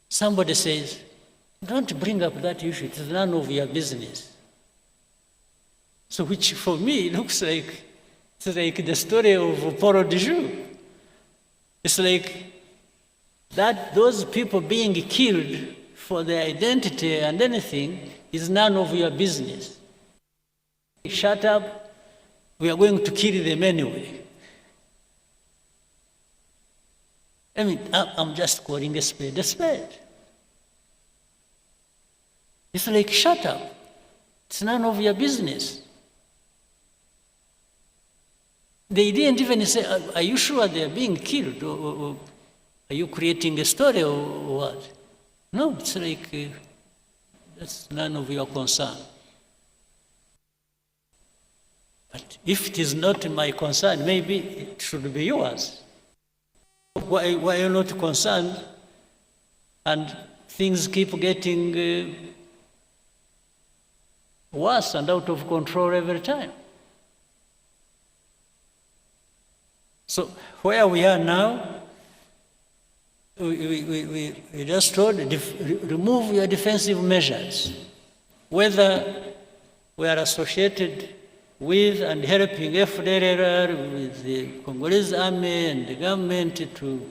somebody says, don't bring up that issue, it is none of your business. So which for me looks like, it's like the story of Paul de Joux. It's like that those people being killed for their identity and anything is none of your business. Shut up We are going to kill them anyway. I mean, I'm just calling a spade a spade. It's like, shut up. It's none of your business. They didn't even say, are you sure they are being killed? Or are you creating a story or what? No, it's like, that's none of your concern. But if it is not my concern, maybe it should be yours. Why are you not concerned? And things keep getting worse and out of control every time. So where we are now, we just told, remove your defensive measures. Whether we are associated with and helping FPR, with the Congolese army and the government to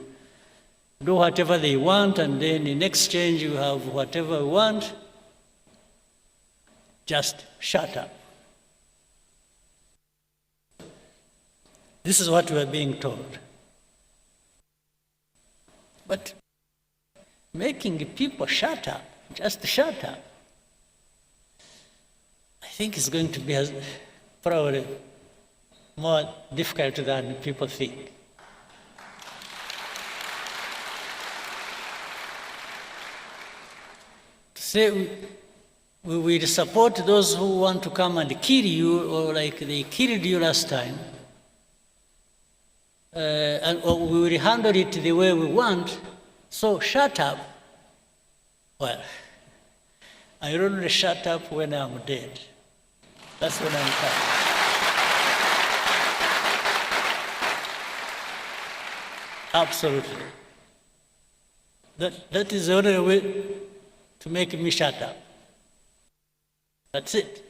do whatever they want, and then in exchange you have whatever we want, just shut up. This is what we are being told. But making people shut up, just shut up, I think it's going to be probably more difficult than people think. To say we will support those who want to come and kill you, or like they killed you last time, or we will handle it the way we want, so shut up. Well, I only shut up when I'm dead. That's when I'm coming. Absolutely. That is the only way to make me shut up. That's it.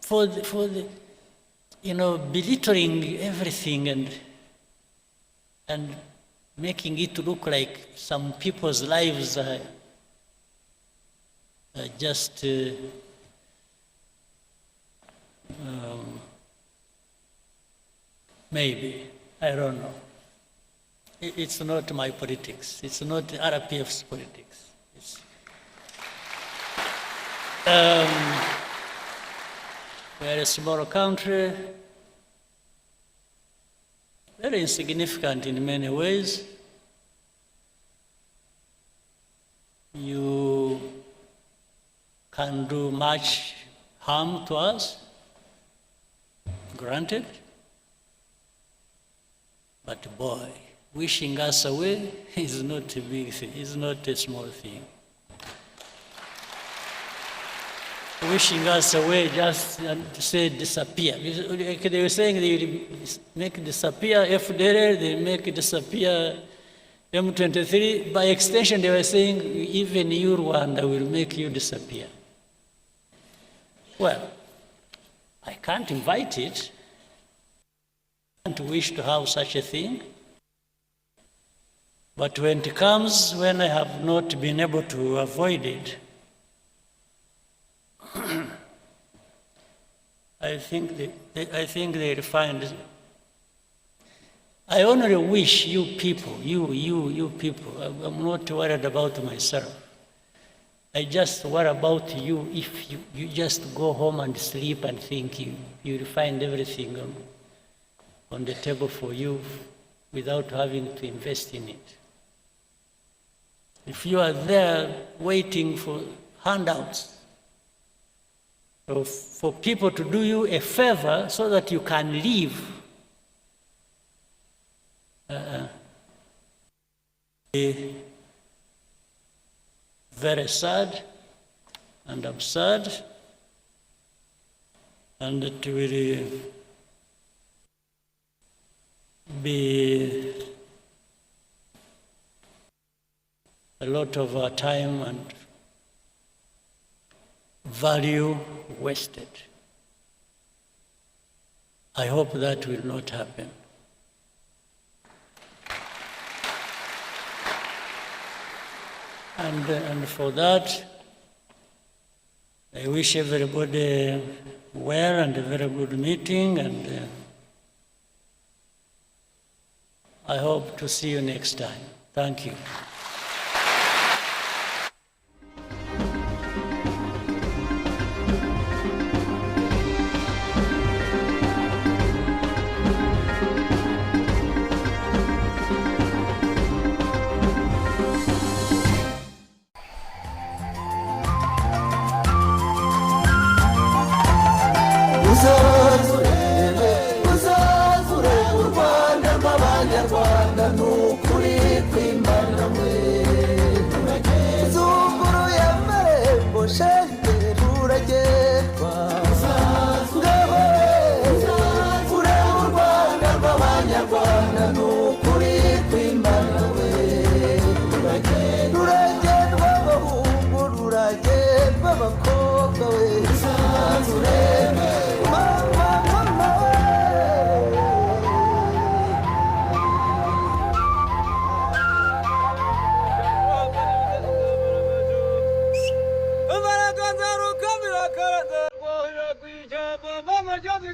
For the belittling everything and making it look like some people's lives are just maybe, I don't know. It's not my politics. It's not RPF's politics. We're a small country, very insignificant in many ways. You can do much harm to us, granted, but boy, wishing us away is not a big thing, it's not a small thing. Wishing us away just to say disappear. They were saying they will make disappear FPR, they make disappear M23. By extension, they were saying even you, Rwanda, will make you disappear. Well, I can't invite it. I don't wish to have such a thing. But when it comes, when I have not been able to avoid it, I think they'll find. I only wish you people, you people, I'm not worried about myself. I just worry about you if you just go home and sleep and think you'll find everything on the table for you without having to invest in it. If you are there waiting for handouts, for people to do you a favor so that you can live, very sad and absurd, and it will be a lot of our time and value wasted. I hope that will not happen. And for that, I wish everybody well and a very good meeting, and I hope to see you next time. Thank you. Uzazure u Rwanda rw'abanyarwanda n'ukuri kw'Imana mwe zunguru y'amarembo shenge ruragerwa uzazure u Rwanda rw'abanyarwanda n'ukuri kw'Imana mwe ruragerwa abahungu ruragerwa abakobwa we uzazure Ijambo, mama, just